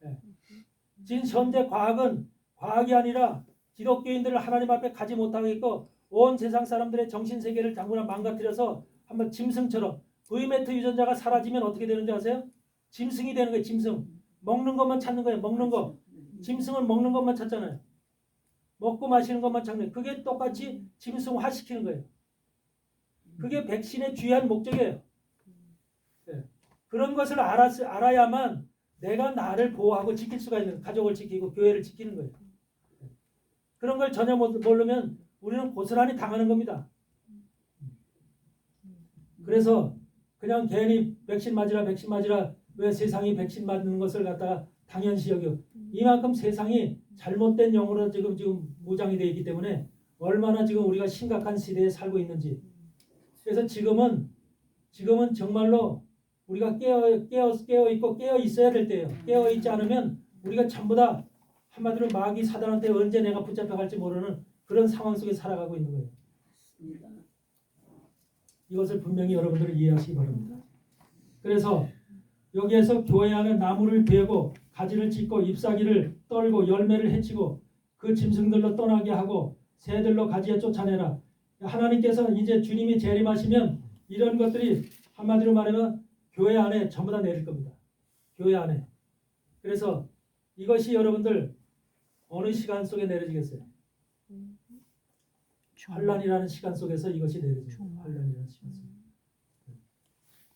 네. 지금 현재 과학은 과학이 아니라 기독교인들을 하나님 앞에 가지 못하겠고 온 세상 사람들의 정신세계를 장구나 망가뜨려서 한번 짐승처럼 V매트 유전자가 사라지면 어떻게 되는지 아세요? 짐승이 되는 거예요. 짐승. 먹는 것만 찾는 거예요. 먹는 거. 짐승은 먹는 것만 찾잖아요. 먹고 마시는 것만 찾는 거예요. 그게 똑같이 짐승화 시키는 거예요. 그게 백신의 주요한 목적이에요. 네. 그런 것을 알아야만 내가 나를 보호하고 지킬 수가 있는, 가족을 지키고 교회를 지키는 거예요. 그런 걸 전혀 모르면 우리는 고스란히 당하는 겁니다. 그래서 그냥 괜히 백신 맞으라 왜 세상이 백신 맞는 것을 갖다가 당연시 여겨. 이만큼 세상이 잘못된 영으로 지금 무장이 되어 있기 때문에 얼마나 지금 우리가 심각한 시대에 살고 있는지. 그래서 지금은 정말로 우리가 깨어 있고 깨어 있어야 될 때예요. 깨어 있지 않으면 우리가 전부 다 한마디로 마귀 사단한테 언제 내가 붙잡혀갈지 모르는 그런 상황 속에 살아가고 있는 거예요. 이것을 분명히 여러분들은 이해하시기 바랍니다. 그래서 여기에서 교회 안에 나무를 베고 가지를 찢고 잎사귀를 떨고 열매를 해치고 그 짐승들로 떠나게 하고 새들로 가지에 쫓아내라. 하나님께서 이제 주님이 재림하시면 이런 것들이 한마디로 말하면 교회 안에 전부 다 내릴 겁니다. 교회 안에. 그래서 이것이 여러분들 어느 시간 속에 내려지겠어요? 환란이라는 시간 속에서 이것이 내려집니다. 환란이라는 시간 속에.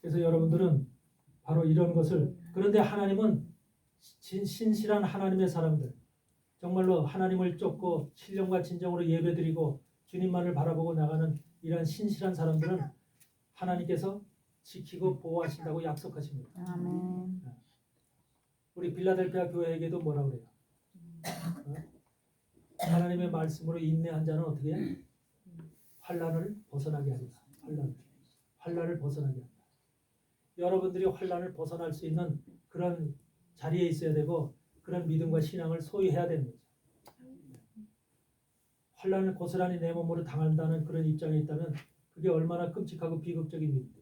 그래서 여러분들은 바로 이런 것을, 그런데 하나님은 신실한 하나님의 사람들, 정말로 하나님을 쫓고 신령과 진정으로 예배드리고 주님만을 바라보고 나가는 이런 신실한 사람들은 하나님께서 지키고 보호하신다고 약속하십니다. 아멘. 우리 빌라델피아 교회에게도 뭐라 그래요? 하나님의 말씀으로 인내한 자는 어떻게 해요? 환란을 벗어나게 하리라. 환란을 벗어나게 한다. 여러분들이 환란을 벗어날 수 있는 그런 자리에 있어야 되고 그런 믿음과 신앙을 소유해야 되는 거죠. 환란을 고스란히 내 몸으로 당한다는 그런 입장에 있다면 그게 얼마나 끔찍하고 비극적인 일입니까?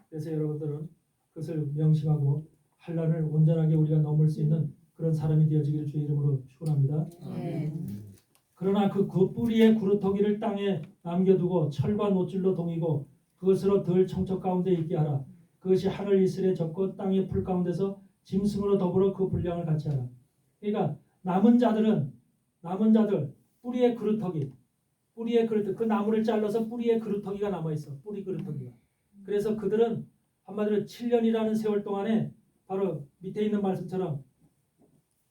그래서 여러분들은 그것을 명심하고 환란을 온전하게 우리가 넘을 수 있는 그런 사람이 되어지기를 주의 이름으로 축원합니다. 그러나 그 뿌리의 구루터기를 땅에 남겨두고 철과 노줄로 동이고 그것으로 덜 청척 가운데 있게 하라. 그것이 하늘 이슬에 젖고 땅의 풀 가운데서 짐승으로 더불어 그 분량을 같이 하라. 그러니까 남은 자들 뿌리의 그루터기, 그 나무를 잘라서 뿌리의 그루터기가 남아 있어. 뿌리 그루터기가. 그래서 그들은 한마디로 7년이라는 세월 동안에 바로 밑에 있는 말씀처럼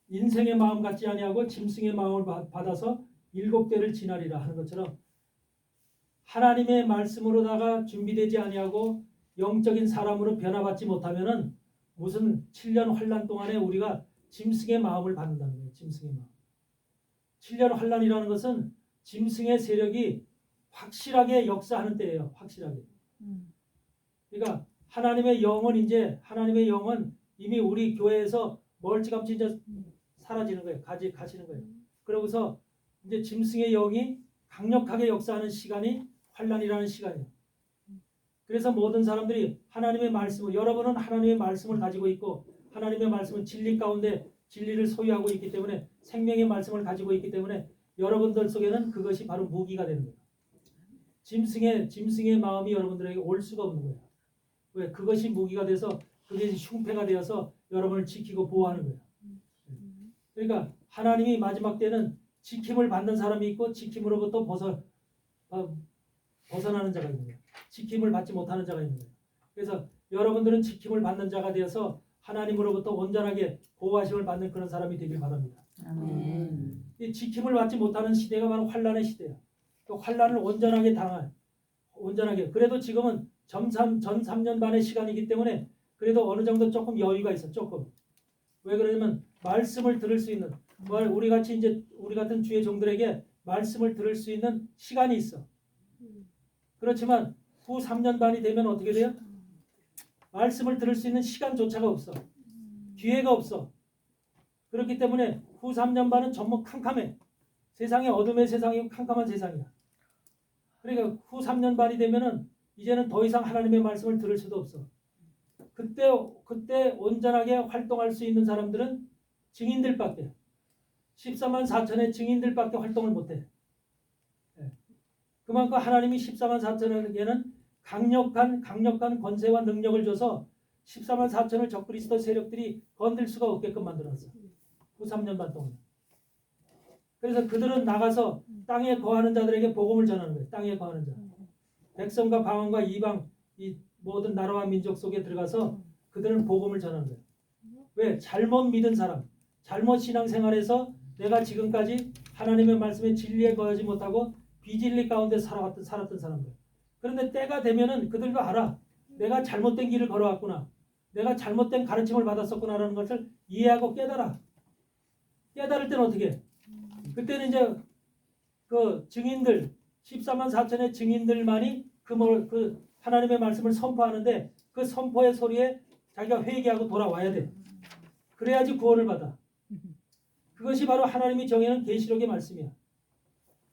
인생의 마음 같지 아니하고 짐승의 마음을 받아서 7대를 지나리라 하는 것처럼 하나님의 말씀으로다가 준비되지 아니하고 영적인 사람으로 변화받지 못하면은 무슨 7년 환란 동안에 우리가 짐승의 마음을 받는다는 거예요. 짐승의 마음. 7년 환란이라는 것은 짐승의 세력이 확실하게 역사하는 때예요. 확실하게. 그러니까 하나님의 영은 이미 우리 교회에서 멀찌감치 이제 사라지는 거예요. 가시는 거예요. 그러고서 이제 짐승의 영이 강력하게 역사하는 시간이 환란이라는 시간이에요. 그래서 모든 사람들이 하나님의 말씀을, 여러분은 하나님의 말씀을 가지고 있고 하나님의 말씀은 진리 가운데 진리를 소유하고 있기 때문에 생명의 말씀을 가지고 있기 때문에 여러분들 속에는 그것이 바로 무기가 되는 거예요. 짐승의 마음이 여러분들에게 올 수가 없는 거예요. 왜? 그것이 무기가 돼서 그게 흉패가 되어서 여러분을 지키고 보호하는 거예요. 그러니까 하나님이 마지막 때는 지킴을 받는 사람이 있고 지킴으로부터 벗어나는 자가 있는 거예요. 지킴을 받지 못하는 자가 있는 거예요. 그래서 여러분들은 지킴을 받는 자가 되어서 하나님으로부터 온전하게 보호하심을 받는 그런 사람이 되길 바랍니다. 아멘. 이 지킴을 받지 못하는 시대가 바로 환란의 시대예요. 또 환란을 온전하게 그래도 지금은 전 3년 반의 시간이기 때문에 그래도 어느 정도 조금 여유가 있어. 조금. 왜 그러냐면 말씀을 들을 수 있는 우리 같은 주의 종들에게 말씀을 들을 수 있는 시간이 있어. 그렇지만 후 3년 반이 되면 어떻게 돼요? 말씀을 들을 수 있는 시간조차가 없어. 기회가 없어. 그렇기 때문에 후 3년 반은 전부 캄캄해. 세상이 어둠의 세상이고 캄캄한 세상이야. 그러니까 후 3년 반이 되면은 이제는 더 이상 하나님의 말씀을 들을 수도 없어. 그때 온전하게 활동할 수 있는 사람들은 증인들밖에 14만 4천의 증인들밖에 활동을 못해. 그만큼 하나님이 14만 4천에게는 강력한 권세와 능력을 줘서 14만 4천을 적그리스도 세력들이 건들 수가 없게끔 만들었어. 후 3년 반 동안. 그래서 그들은 나가서 땅에 거하는 자들에게 복음을 전하는 거예요. 땅에 거하는 자. 백성과 방언과 이방 이 모든 나라와 민족 속에 들어가서 그들은 복음을 전하는 거예요. 왜? 잘못 믿은 사람, 잘못 신앙생활에서 내가 지금까지 하나님의 말씀에 진리에 거하지 못하고 비진리 가운데 살았던 사람들. 그런데 때가 되면은 그들도 알아. 내가 잘못된 길을 걸어왔구나. 내가 잘못된 가르침을 받았었구나라는 것을 이해하고 깨달아. 깨달을 때는 어떻게 해? 그때는 이제 그 증인들 14만 4천의 증인들만이 그 하나님의 말씀을 선포하는데 그 선포의 소리에 자기가 회개하고 돌아와야 돼. 그래야지 구원을 받아. 그것이 바로 하나님이 정해놓은 계시록의 말씀이야.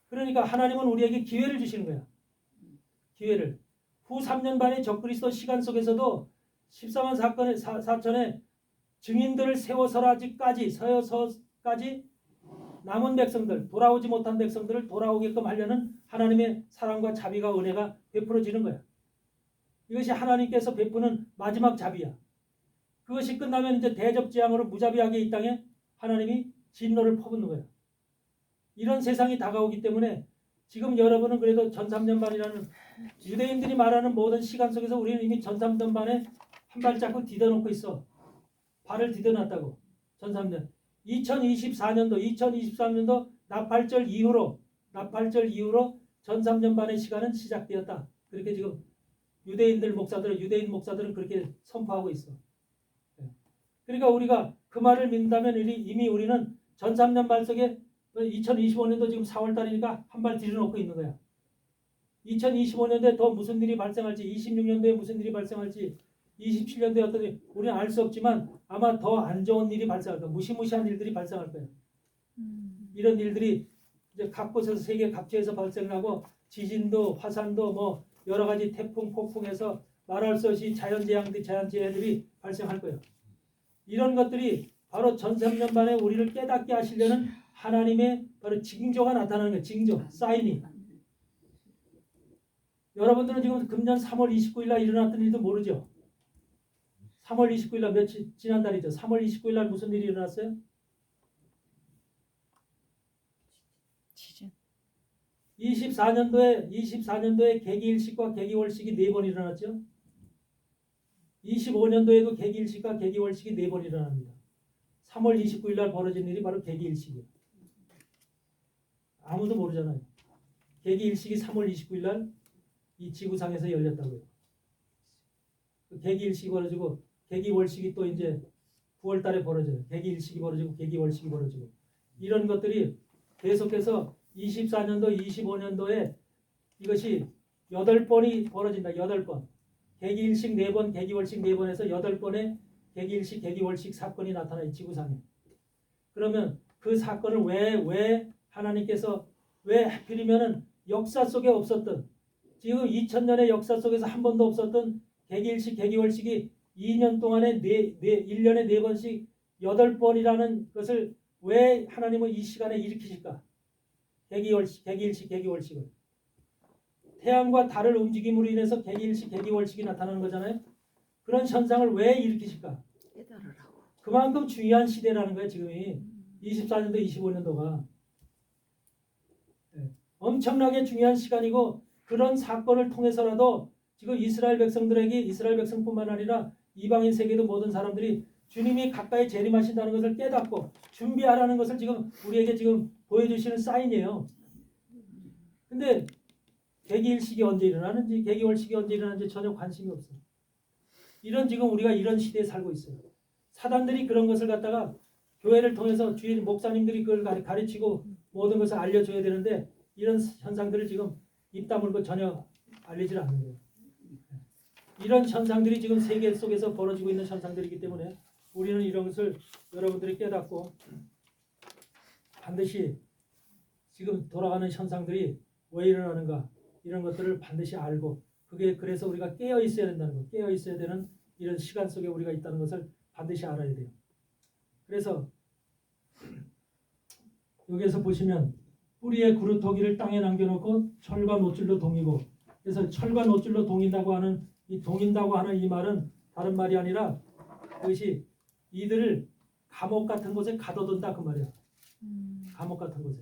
그러니까 하나님은 우리에게 기회를 주시는 거야. 기회를. 후 3년 반의 적그리스도 시간 속에서도 14만 4천의 증인들을 세워서까지 남은 백성들, 돌아오지 못한 백성들을 돌아오게끔 하려는 하나님의 사랑과 자비가 은혜가 베풀어지는 거야. 이것이 하나님께서 베푸는 마지막 자비야. 그것이 끝나면 이제 대접재앙으로 무자비하게 이 땅에 하나님이 진노를 퍼붓는 거야. 이런 세상이 다가오기 때문에 지금 여러분은 그래도 전 3년 반이라는 유대인들이 말하는 모든 시간 속에서 우리는 이미 전 3년 반에 한 발자국 디뎌놓고 있어. 발을 디뎌놨다고. 전 3년. 2023년도 나팔절 이후로 전 3년 반의 시간은 시작되었다. 그렇게 지금 유대인 목사들은 그렇게 선포하고 있어. 그러니까 우리가 그 말을 믿는다면 이미 우리는 전 3년 반 속에 2025년도 지금 4월 달이니까 한 발 들여놓고 있는 거야. 2025년도에 더 무슨 일이 발생할지, 26년도에 무슨 일이 발생할지, 27년도에 어떤 일, 우리는 알 수 없지만 아마 더 안 좋은 일이 발생할 거야. 무시무시한 일들이 발생할 거야. 이런 일들이 이제 각 곳에서 세계 각지에서 발생하고 지진도 화산도 뭐 여러 가지 태풍, 폭풍에서 말할 수 없이 자연재해들이 발생할 거예요. 이런 것들이 바로 전 3년 반에 우리를 깨닫게 하시려는 하나님의 바로 징조가 나타나는 거예요. 징조, 사인이. 여러분들은 지금 금년 3월 29일 날 일어났던 일도 모르죠. 3월 29일 날 며칠 지난달이죠. 3월 29일 날 무슨 일이 일어났어요? 지진. 24년도에 계기일식과 계기월식이 4번 일어났죠. 25년도에도 계기일식과 계기월식이 4번 일어납니다. 3월 29일 날 벌어진 일이 바로 계기일식이에요. 아무도 모르잖아요. 계기일식이 3월 29일 날 이 지구상에서 열렸다고요. 계기일식이 벌어지고 계기월식이 또 이제 9월 달에 벌어져요. 계기일식이 벌어지고 계기월식이 벌어지고 이런 것들이 계속해서 24년도, 25년도에 이것이 8번이 벌어진다. 8번. 계기일식 4번, 계기월식 4번에서 8번의 계기일식, 계기월식 사건이 나타나요. 지구상에. 그러면 그 사건을 왜 하나님께서 왜 하필이면은 역사 속에 없었던 지금 2000년의 역사 속에서 한 번도 없었던 개기일식, 개기월식이 2년 동안에 1년에 4번씩 8번이라는 것을 왜 하나님은 이 시간에 일으키실까? 개기월식, 개기일식, 개기월식을. 태양과 달을 움직임으로 인해서 개기일식, 개기월식이 나타나는 거잖아요. 그런 현상을 왜 일으키실까? 깨달으라고. 그만큼 중요한 시대라는 거예요. 지금이 24년도, 25년도가 엄청나게 중요한 시간이고, 그런 사건을 통해서라도 지금 이스라엘 백성들에게, 이스라엘 백성뿐만 아니라 이방인 세계도 모든 사람들이 주님이 가까이 재림하신다는 것을 깨닫고 준비하라는 것을 지금 우리에게 지금 보여주시는 사인이에요. 근데 개기일식이 언제 일어나는지, 개기월식이 언제 일어나는지 전혀 관심이 없어요. 이런 지금 우리가 이런 시대에 살고 있어요. 사단들이 그런 것을 갖다가 교회를 통해서 주일 목사님들이 그걸 가르치고 모든 것을 알려줘야 되는데, 이런 현상들을 지금 입 다물고 전혀 알리질 않는 거예요. 이런 현상들이 지금 세계 속에서 벌어지고 있는 현상들이기 때문에 우리는 이런 것을 여러분들이 깨닫고 반드시 지금 돌아가는 현상들이 왜 일어나는가, 이런 것들을 반드시 알고, 그게 그래서 우리가 깨어 있어야 된다는 것, 깨어 있어야 되는 이런 시간 속에 우리가 있다는 것을 반드시 알아야 돼요. 그래서 여기에서 보시면 뿌리에 구루토기를 땅에 남겨놓고 철과 노줄로 동이고, 그래서 철과 노줄로 동인다고 하는 이 말은 다른 말이 아니라 그것이 이들을 감옥 같은 곳에 가둬둔다 그 말이야. 감옥 같은 곳에.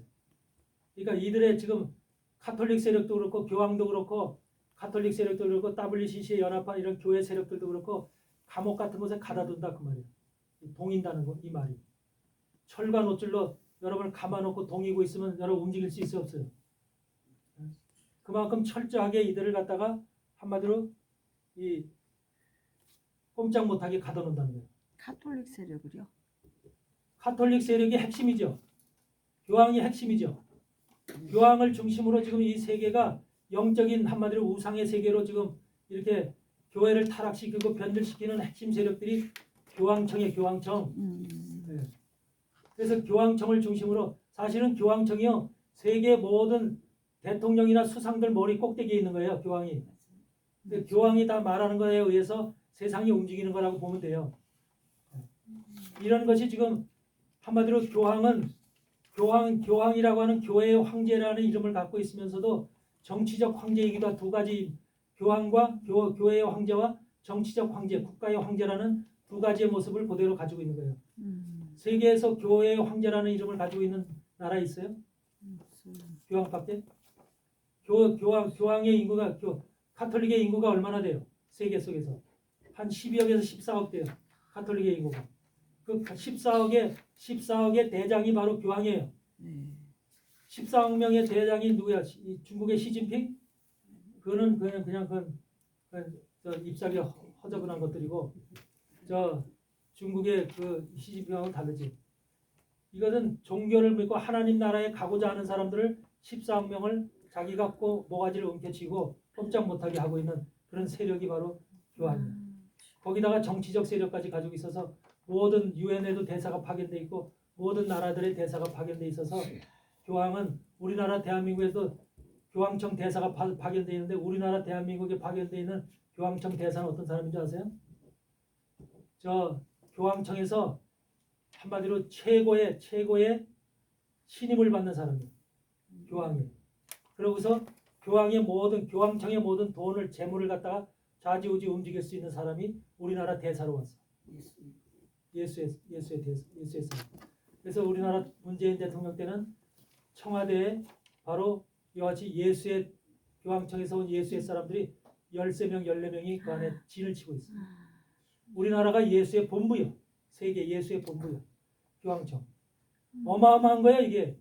그러니까 이들의 지금 카톨릭 세력도 그렇고 교황도 그렇고 카톨릭 세력도 그렇고 WCC 연합한 이런 교회 세력들도 그렇고 감옥 같은 곳에 가둬둔다 그 말이야. 동인다는 거, 이 말이. 철과 노줄로 여러분을 감아놓고 동이고 있으면 여러분 움직일 수 있어요, 없어요? 그만큼 철저하게 이들을 갖다가 한마디로 이 꼼짝 못하게 가둬놓는다는 거예요. 카톨릭 세력을요? 카톨릭 세력이 핵심이죠. 교황이 핵심이죠. 교황을 중심으로 지금 이 세계가 영적인 한마디로 우상의 세계로 지금 이렇게 교회를 타락시키고 변질시키는 핵심 세력들이 교황청이에요. 교황청. 네. 그래서 교황청을 중심으로, 사실은 교황청이요, 세계 모든 대통령이나 수상들 머리 꼭대기에 있는 거예요. 교황이. 교황이 다 말하는 거에 의해서 세상이 움직이는 거라고 보면 돼요. 이런 것이 지금 한마디로 교황이라고 하는 교회의 황제라는 이름을 갖고 있으면서도 정치적 황제이기도 한 두 가지, 교황과 교회의 황제와 정치적 황제, 국가의 황제라는 두 가지의 모습을 그대로 가지고 있는 거예요. 세계에서 교회의 황제라는 이름을 가지고 있는 나라 있어요? 교황밖에? 교황의 인구가, 카톨릭의 인구가 얼마나 돼요? 세계 속에서 한 12억에서 14억 돼요. 카톨릭의 인구가. 그 14억의 대장이 바로 교황이에요. 14억 명의 대장이 누구야? 중국의 시진핑? 그거는 그냥 저 잎사귀 허저분한 것들이고, 저 중국의 그 시진핑하고 다르지. 이것은 종교를 믿고 하나님 나라에 가고자 하는 사람들을 14억 명을 자기 갖고 모가지를 움켜쥐고 꼼짝 못하게 하고 있는 그런 세력이 바로 교황이에요. 거기다가 정치적 세력까지 가지고 있어서 모든 유엔에도 대사가 파견돼 있고 모든 나라들의 대사가 파견돼 있어서, 교황은 우리나라 대한민국에도 교황청 대사가 파견돼 있는데, 우리나라 대한민국에 파견돼 있는 교황청 대사는 어떤 사람인지 아세요? 저 교황청에서 한마디로 최고의 신임을 받는 사람이에요. 교황이. 그러고서 교황청의 모든 돈을, 재물을 갖다가 좌지우지 움직일 수 있는 사람이 우리나라 대사로 왔어. 예수의 사람. 그래서 우리나라 문재인 대통령 때는 청와대에 바로 이와 같이 예수의, 교황청에서 온 예수의 사람들이 13명, 14명이 그 안에 진을 치고 있어요. 우리나라가 예수의 본부요. 세계 예수의 본부요. 교황청. 어마어마한 거예요, 이게.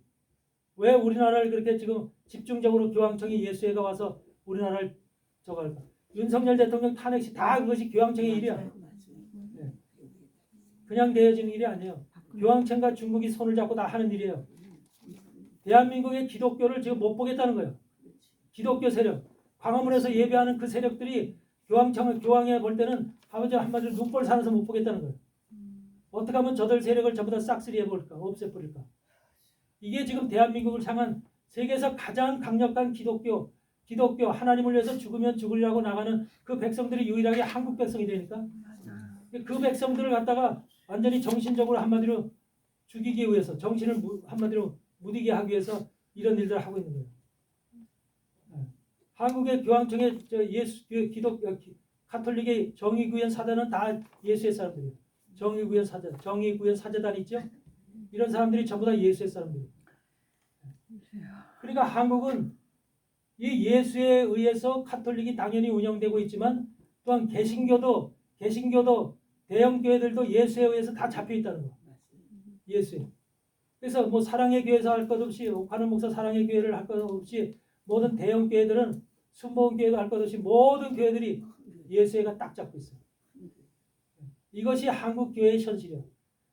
왜 우리나라를 그렇게 지금 집중적으로 교황청이 예수회가 와서 우리나라를 저거 할까? 윤석열 대통령 탄핵 시 다 그것이 교황청의 일이야. 네. 그냥 되어지는 일이 아니에요. 교황청과 중국이 손을 잡고 다 하는 일이에요. 대한민국의 기독교를 지금 못 보겠다는 거예요. 기독교 세력. 광화문에서 예배하는 그 세력들이 교황에 볼 때는 한마디로 눈볼 살아서 못 보겠다는 거예요. 어떻게 하면 저들 세력을 전부 다 싹쓸이 해볼까? 없애버릴까? 이게 지금 대한민국을 향한 세계에서 가장 강력한 기독교, 기독교 하나님을 위해서 죽으면 죽으려고 나가는 그 백성들이 유일하게 한국 백성이 되니까 맞아. 그 백성들을 갖다가 완전히 정신적으로 한마디로 죽이기 위해서 정신을 한마디로 무디게 하기 위해서 이런 일들을 하고 있는 거예요. 한국의 교황청의 가톨릭의 정의구현 사단은 다 예수의 사람들이에요. 정의구현 사제단 있죠? 이런 사람들이 전부 다 예수의 사람들이에요. 그러니까 한국은 이 예수에 의해서 가톨릭이 당연히 운영되고 있지만 또한 개신교도 대형 교회들도 예수에 의해서 다 잡혀 있다는 거. 예수에. 그래서 뭐 사랑의 교회에서 할 것 없이 옥하는 목사 사랑의 교회를 할 것 없이 모든 대형 교회들은 순복음 교회도 할 것 없이 모든 교회들이 예수회가 딱 잡고 있어요. 이것이 한국 교회의 현실이야.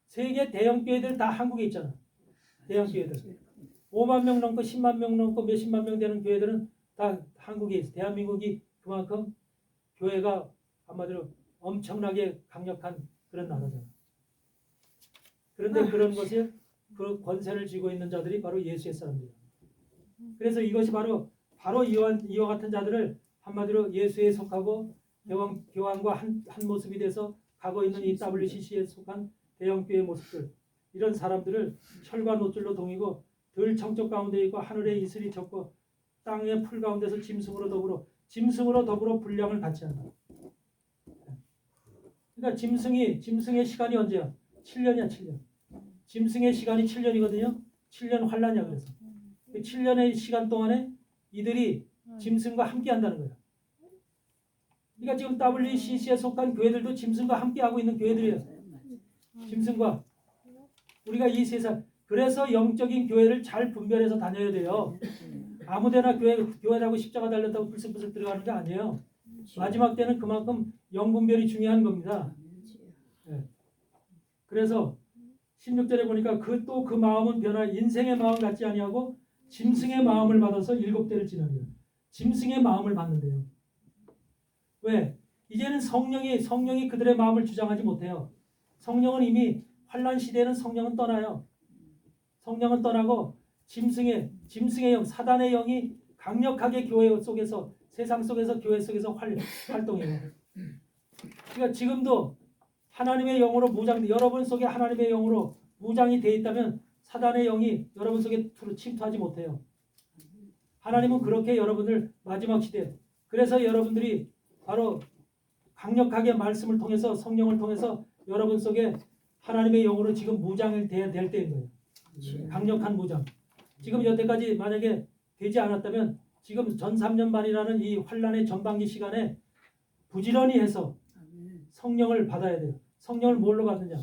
세계 대형 교회들 다 한국에 있잖아. 대형 교회들. 5만 명 넘고 10만 명 넘고 몇십만 명 되는 교회들은 다 한국에 있어. 대한민국이 그만큼 교회가 한마디로 엄청나게 강력한 그런 나라잖아. 그런데 그런 것이 그 권세를 쥐고 있는 자들이 바로 예수의 사람들이야. 그래서 이것이 바로 이와 같은 자들을 한마디로 예수에 속하고 교황과 한 모습이 돼서 가고 있는 이 WCC에 속한 대형교회 모습들, 이런 사람들을 철과 노줄로 동이고 들 청쪽 가운데 있고 하늘의 이슬이 젖고 땅의 풀 가운데서 짐승으로 더불어 분량을 같이 한다. 그러니까 짐승의 시간이 언제야? 7년이야 7년. 짐승의 시간이 7년이거든요. 7년 환란이야. 그래서 7년의 시간 동안에 이들이 짐승과 함께 한다는 거예요. 그러니까 지금 WCC에 속한 교회들도 짐승과 함께 하고 있는 교회들이에요. 짐승과 우리가 이 세상, 그래서 영적인 교회를 잘 분별해서 다녀야 돼요. 아무데나 교회라고 십자가 달렸다고 불쑥불쑥 들어가는 게 아니에요. 마지막 때는 그만큼 영분별이 중요한 겁니다. 네. 그래서 16절에 보니까 그 마음은 인생의 마음 같지 아니하고 짐승의 마음을 받아서 7대를 지나리라. 짐승의 마음을 받는데요. 왜? 이제는 성령이 그들의 마음을 주장하지 못해요. 성령은 이미 환란 시대에는 성령은 떠나요. 성령은 떠나고 짐승의 영, 사단의 영이 강력하게 교회 속에서, 세상 속에서, 교회 속에서 활동해요. 그러니까 지금도 하나님의 영으로 여러분 속에 하나님의 영으로 무장이 되어 있다면 사단의 영이 여러분 속에 침투하지 못해요. 하나님은 그렇게 여러분들 마지막 시대, 그래서 여러분들이 바로 강력하게 말씀을 통해서, 성령을 통해서 여러분 속에 하나님의 영으로 지금 무장이 돼야 될 때인 거예요. 강력한 무장. 지금 여태까지 만약에 되지 않았다면 지금 전 3년 반이라는 이 환란의 전반기 시간에 부지런히 해서 성령을 받아야 돼요. 성령을 뭘로 받느냐?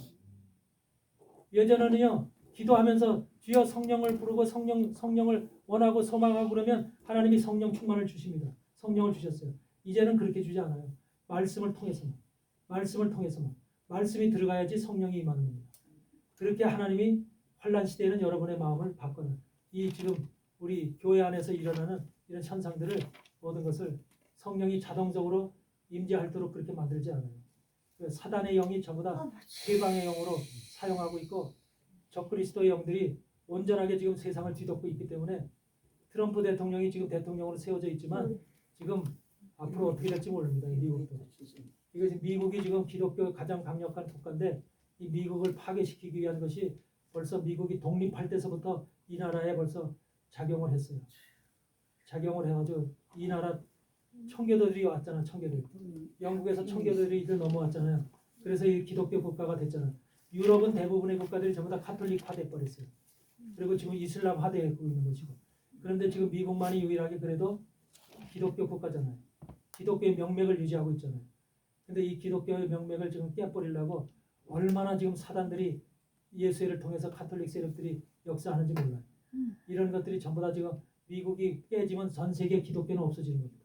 예전에는요, 기도하면서 주여 성령을 부르고 성령을 원하고 소망하고 그러면 하나님이 성령 충만을 주십니다. 성령을 주셨어요. 이제는 그렇게 주지 않아요. 말씀을 통해서만. 말씀이 들어가야지 성령이 임하는 겁니다. 그렇게 하나님이 환란 시대에는 여러분의 마음을 바꿔요. 이 지금 우리 교회 안에서 일어나는 이런 현상들을, 모든 것을 성령이 자동적으로 임재하도록 그렇게 만들지 않아요. 사단의 영이 전부 다 해방의 영으로 사용하고 있고 적그리스도의 영들이 온전하게 지금 세상을 뒤덮고 있기 때문에 트럼프 대통령이 지금 대통령으로 세워져 있지만 지금 앞으로 어떻게 될지 모릅니다. 미국도. 이것이 미국이 지금 기독교 가장 강력한 국가인데 이 미국을 파괴시키기 위한 것이 벌써 미국이 독립할 때서부터 이 나라에 벌써 작용을 했어요. 작용을 해가지고 이 나라 청교도들이 왔잖아. 청교도. 영국에서 청교도들이 이들 넘어왔잖아요. 그래서 이 기독교 국가가 됐잖아요. 유럽은 대부분의 국가들이 전부 다 카톨릭화돼 버렸어요. 그리고 지금 이슬람화되고 있는 것이고. 그런데 지금 미국만이 유일하게 그래도 기독교 국가잖아요. 기독교의 명맥을 유지하고 있잖아요. 근데 이 기독교의 명맥을 지금 깨버리려고 얼마나 지금 사단들이 예수를 통해서 카톨릭 세력들이 역사하는지 몰라요. 이런 것들이 전부 다 지금 미국이 깨지면 전 세계 기독교는 없어지는 겁니다.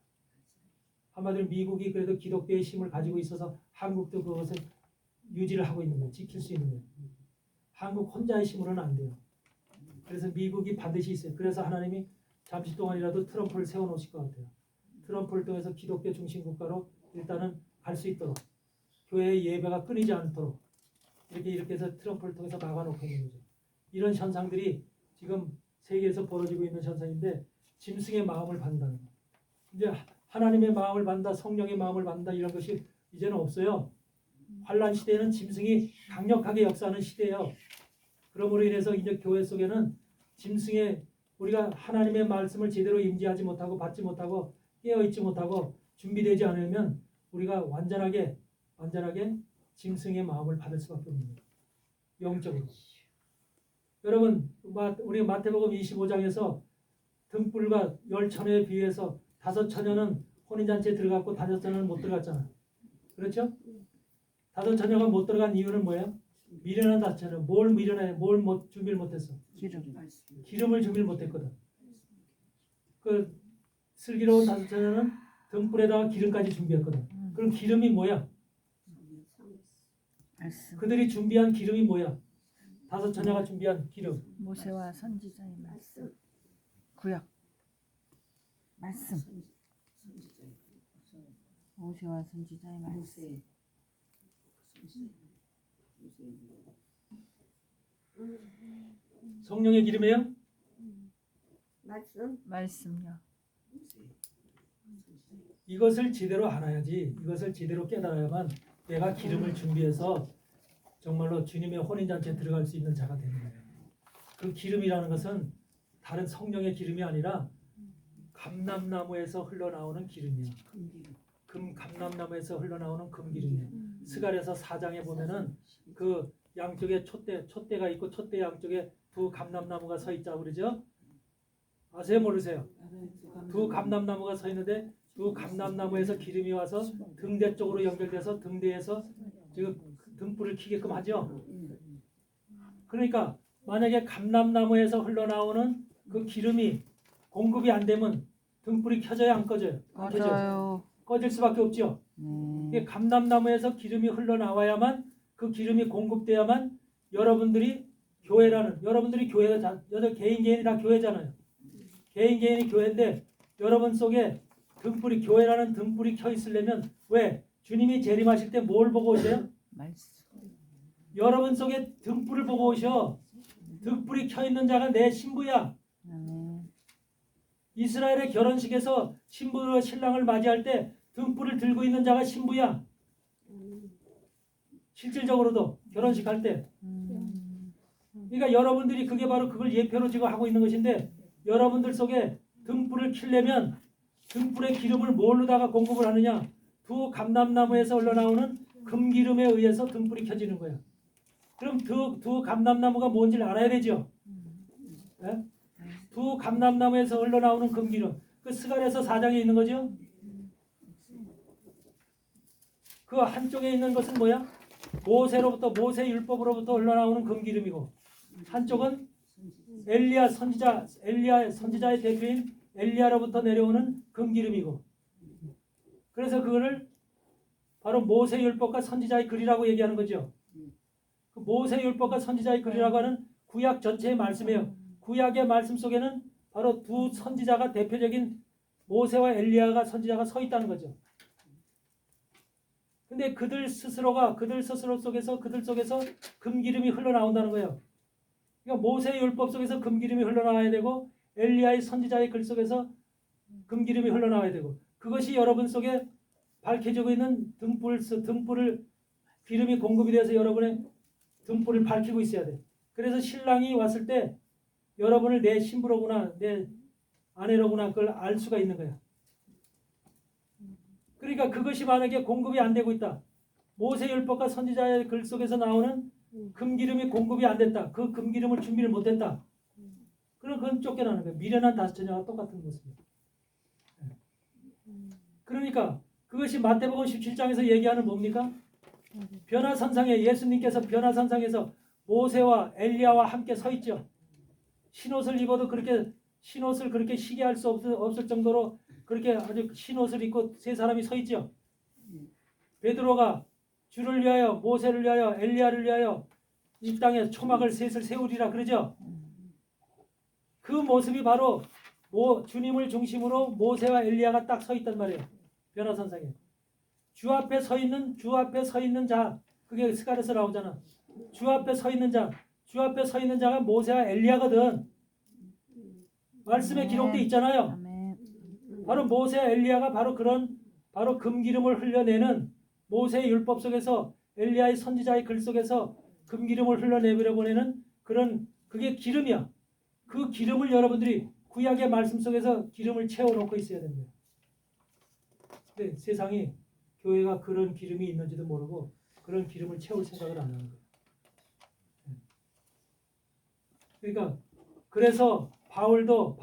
한마디로 미국이 그래도 기독교의 힘을 가지고 있어서 한국도 그것을 유지를 하고 있는 거예요. 지킬 수 있는 거예요. 한국 혼자의 힘으로는 안 돼요. 그래서 미국이 반드시 있어요. 그래서 하나님이 잠시 동안이라도 트럼프를 세워놓으실 것 같아요. 트럼프를 통해서 기독교 중심 국가로 일단은 갈 수 있도록, 교회의 예배가 끊이지 않도록 이렇게 해서 트럼프를 통해서 막아놓고 있는 거죠. 이런 현상들이 지금 세계에서 벌어지고 있는 현상인데 짐승의 마음을 받는다는 거예요. 이제 하나님의 마음을 받는다, 성령의 마음을 받는다 이런 것이 이제는 없어요. 환란 시대에는 짐승이 강력하게 역사하는 시대예요. 그러므로 인해서 이제 교회 속에는 짐승의 우리가 하나님의 말씀을 제대로 임재하지 못하고 받지 못하고 깨어 있지 못하고 준비되지 않으면 우리가 완전하게 짐승의 마음을 받을 수밖에 없는 거예요. 영적으로. 여러분 우리 마태복음 25장에서 등불과 10처녀에 비해서 5처녀는 혼인잔치에 들어갔고 5처녀는 못 들어갔잖아. 그렇죠? 5처녀가 못 들어간 이유는 뭐예요? 미련한 5처녀. 뭘 미련해? 뭘 준비를 못했어? 기름을 준비를 못했거든. 그 슬기로운 5처녀는 등불에다가 기름까지 준비했거든. 그럼 기름이 뭐야? 그들이 준비한 기름이 뭐야? 5처녀가 준비한 기름. 모세와 선지자의 말씀. 구약. 말씀. 모세와 선지자의 말씀. 성령의 기름이에요? 말씀요. 이것을 제대로 알아야지. 이것을 제대로 깨달아야만 내가 기름을 준비해서 정말로 주님의 혼인잔치에 들어갈 수 있는 자가 되는 거예요. 그 기름이라는 것은 다른 성령의 기름이 아니라 감람나무에서 흘러나오는 기름이에요. 감람나무에서 흘러나오는 금기름이에요. 스가랴서 4장에 보면은 그 양쪽에 촛대가 있고 촛대 양쪽에 두 감람나무가 서 있다고 그러죠? 아세요, 모르세요? 두 감람나무가 서 있는데 두 감람나무에서 기름이 와서 등대 쪽으로 연결돼서 등대에서 지금 등불을 켜게끔 하죠. 그러니까 만약에 감람나무에서 흘러나오는 그 기름이 공급이 안 되면 등불이 켜져요, 안 꺼져요? 안 켜져요. 맞아요. 꺼질 수밖에 없죠. 이게 감람나무에서 기름이 흘러나와야만 그 기름이 공급돼야만 여러분들이 교회가 개인이 다 교회잖아요. 개인이 교회인데 여러분 속에 교회라는 등불이 켜 있으려면 왜? 주님이 재림하실 때 뭘 보고 오세요? 말씀. 여러분 속에 등불을 보고 오셔. 등불이 켜 있는 자가 내 신부야. 이스라엘의 결혼식에서 신부로 신랑을 맞이할 때 등불을 들고 있는 자가 신부야. 실질적으로도 결혼식 할 때. 그러니까 여러분들이 그게 바로 그걸 예표로 지금 하고 있는 것인데 여러분들 속에 등불을 켜려면 등불의 기름을 뭘로다가 공급을 하느냐? 두 감람나무에서 흘러나오는 금기름에 의해서 등불이 켜지는 거야. 그럼 두 감람나무가 뭔지를 알아야 되죠. 네? 두 감람나무에서 흘러나오는 금기름. 그 스가랴서 4장에 있는 거죠. 그 한쪽에 있는 것은 뭐야? 모세 율법으로부터 흘러나오는 금기름이고 한쪽은 엘리야 선지자의 대표인 엘리야로부터 내려오는 금기름이고 그래서 그거를 바로 모세 율법과 선지자의 글이라고 얘기하는 거죠. 그 모세 율법과 선지자의 글이라고 하는 구약 전체의 말씀이에요. 구약의 말씀 속에는 바로 두 선지자가 대표적인 모세와 엘리야가 선지자가 서 있다는 거죠. 근데 그들 스스로 속에서 금기름이 흘러나온다는 거예요. 그러니까 모세의 율법 속에서 금기름이 흘러나와야 되고 엘리야의 선지자의 글 속에서 금기름이 흘러나와야 되고 그것이 여러분 속에 밝혀지고 있는 등불을 기름이 공급이 되어서 여러분의 등불을 밝히고 있어야 돼. 그래서 신랑이 왔을 때 여러분을 내 신부로구나 내 아내로구나 그걸 알 수가 있는 거야. 그러니까 그것이 만약에 공급이 안 되고 있다. 모세율법과 선지자의 글 속에서 나오는 금기름이 공급이 안 됐다. 그 금기름을 준비를 못했다. 그럼 그건 쫓겨나는 거예요. 미련한 5처녀와 똑같은 모습이에요. 그러니까 그것이 마태복음 17장에서 얘기하는 뭡니까? 변화산상에 예수님께서 변화산상에서 모세와 엘리야와 함께 서 있죠. 흰옷을 입어도 흰옷을 그렇게 시게 할 수 없을 정도로 그렇게 아주 흰옷을 입고 세 사람이 서 있죠. 베드로가 주를 위하여 모세를 위하여 엘리야를 위하여 이 땅에 초막을 셋을 세우리라 그러죠. 그 모습이 바로 주님을 중심으로 모세와 엘리야가 딱 서 있단 말이에요. 변화산상에 주 앞에 서 있는 자 그게 스가랴서 나오잖아. 주 앞에 서 있는 자가 모세와 엘리야거든. 말씀에 기록돼 있잖아요. 바로 모세 엘리야가 바로 그런 바로 금기름을 흘려내는 모세의 율법 속에서 엘리야의 선지자의 글 속에서 금기름을 흘러내버려 보내는 그런 그게 기름이야. 그 기름을 여러분들이 구약의 말씀 속에서 기름을 채워놓고 있어야 됩니다. 근데 세상이 교회가 그런 기름이 있는지도 모르고 그런 기름을 채울 생각을 안 하는 거예요. 그러니까 그래서 바울도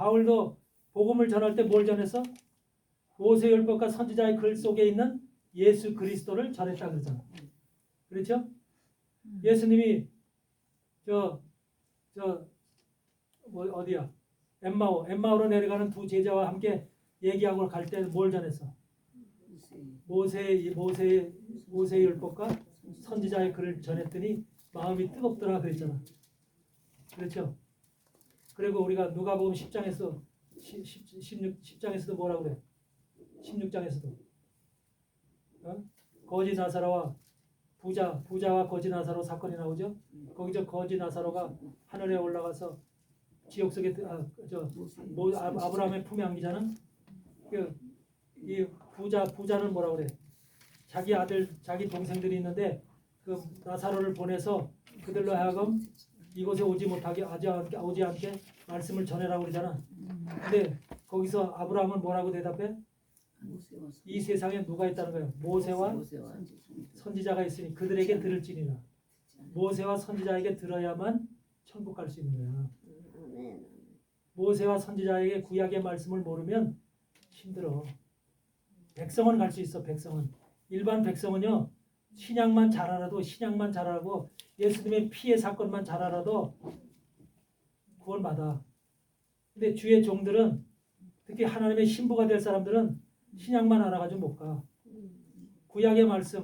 복음을 전할 때 뭘 전했어? 모세 율법과 선지자의 글 속에 있는 예수 그리스도를 전했다 그러잖아. 그렇죠? 예수님이 어디야? 엠마오로 내려가는 두 제자와 함께 얘기하고 갈 때 뭘 전했어? 모세의 율법과 선지자의 글을 전했더니 마음이 뜨겁더라 그랬잖아. 그렇죠? 그리고 우리가 누가복음 10장에서 10장에서도 뭐라고 그래? 16장에서도 거지 나사로와 부자와 거지 나사로 사건이 나오죠. 거기서 거지 나사로가 하늘에 올라가서 지옥 속에 아브라함의 품에 안기잖아. 이 부자는 뭐라고 그래? 자기 아들, 자기 동생들이 있는데 그 나사로를 보내서 그들로 하여금 이곳에 오지 않게 말씀을 전해라고 그러잖아. 근데 거기서 아브라함은 뭐라고 대답해? 이 세상에 누가 있다는 거예요? 모세와 선지자가 있으니 그들에게 들을지니라. 모세와 선지자에게 들어야만 천국 갈 수 있는 거야. 모세와 선지자에게 구약의 말씀을 모르면 힘들어. 백성은 갈 수 있어. 백성은. 일반 백성은요. 신약만 잘 알아도 예수님의 피의 사건만 잘 알아도 구원받아. 근데 주의 종들은 특히 하나님의 신부가 될 사람들은 신약만 알아가지고 못 가. 구약의 말씀,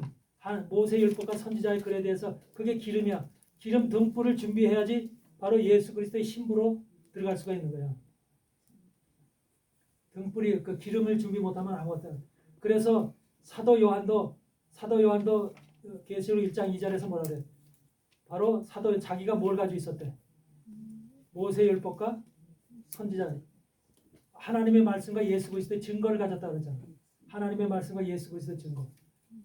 모세 율법과 선지자의 글에 대해서 그게 기름이야. 기름 등불을 준비해야지 바로 예수 그리스도의 신부로 들어갈 수가 있는 거야. 등불이 그 기름을 준비 못하면 아무것도. 그래서 사도 요한도 계시록 1장 2절에서 뭐라 그래? 바로 사도 자기가 뭘 가지고 있었대? 모세 율법과 선지자. 하나님의 말씀과 예수 그리스도의 증거를 가졌다 그러잖아. 하나님의 말씀과 예수 그리스도의 증거.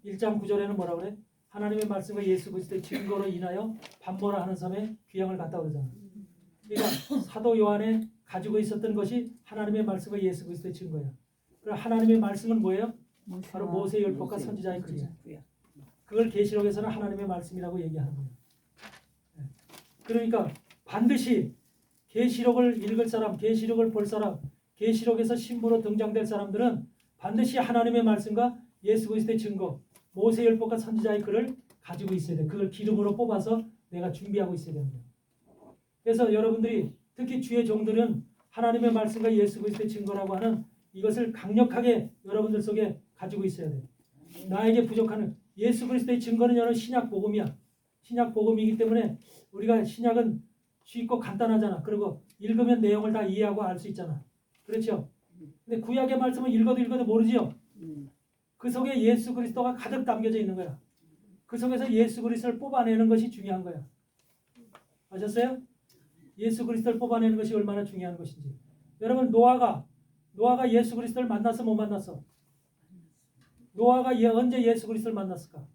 1장 9절에는 뭐라 그래? 하나님의 말씀과 예수 그리스도의 증거로 인하여 밤모라 하는 섬에 귀향을 갔다 그러잖아. 그러니까 사도 요한에 가지고 있었던 것이 하나님의 말씀과 예수 그리스도의 증거야. 그럼 하나님의 말씀은 뭐예요? 바로 모세 율법과 선지자의 글이야. 그걸 계시록에서는 하나님의 말씀이라고 얘기하는 거예요. 그러니까 반드시 계시록을 읽을 사람, 계시록을 볼 사람, 계시록에서 신부로 등장될 사람들은 반드시 하나님의 말씀과 예수 그리스도의 증거, 모세 율법과 선지자의 글을 가지고 있어야 돼. 그걸 기름으로 뽑아서 내가 준비하고 있어야 되는 거예요. 그래서 여러분들이 특히 주의 종들은 하나님의 말씀과 예수 그리스도의 증거라고 하는 이것을 강력하게 여러분들 속에 가지고 있어야 돼. 나에게 부족한 예수 그리스도의 증거는 여러분 신약 복음이야. 신약 복음이기 때문에 우리가 신약은 쉽고 간단하잖아. 그리고 읽으면 내용을 다 이해하고 알 수 있잖아. 그렇죠? 근데 구약의 말씀은 읽어도 모르지요. 그 속에 예수 그리스도가 가득 담겨져 있는 거야. 그 속에서 예수 그리스도를 뽑아내는 것이 중요한 거야. 아셨어요? 예수 그리스도를 뽑아내는 것이 얼마나 중요한 것인지. 여러분 노아가 예수 그리스도를 만났어 못 만났어? 노아가 언제 예수 그리스도를 만났을까?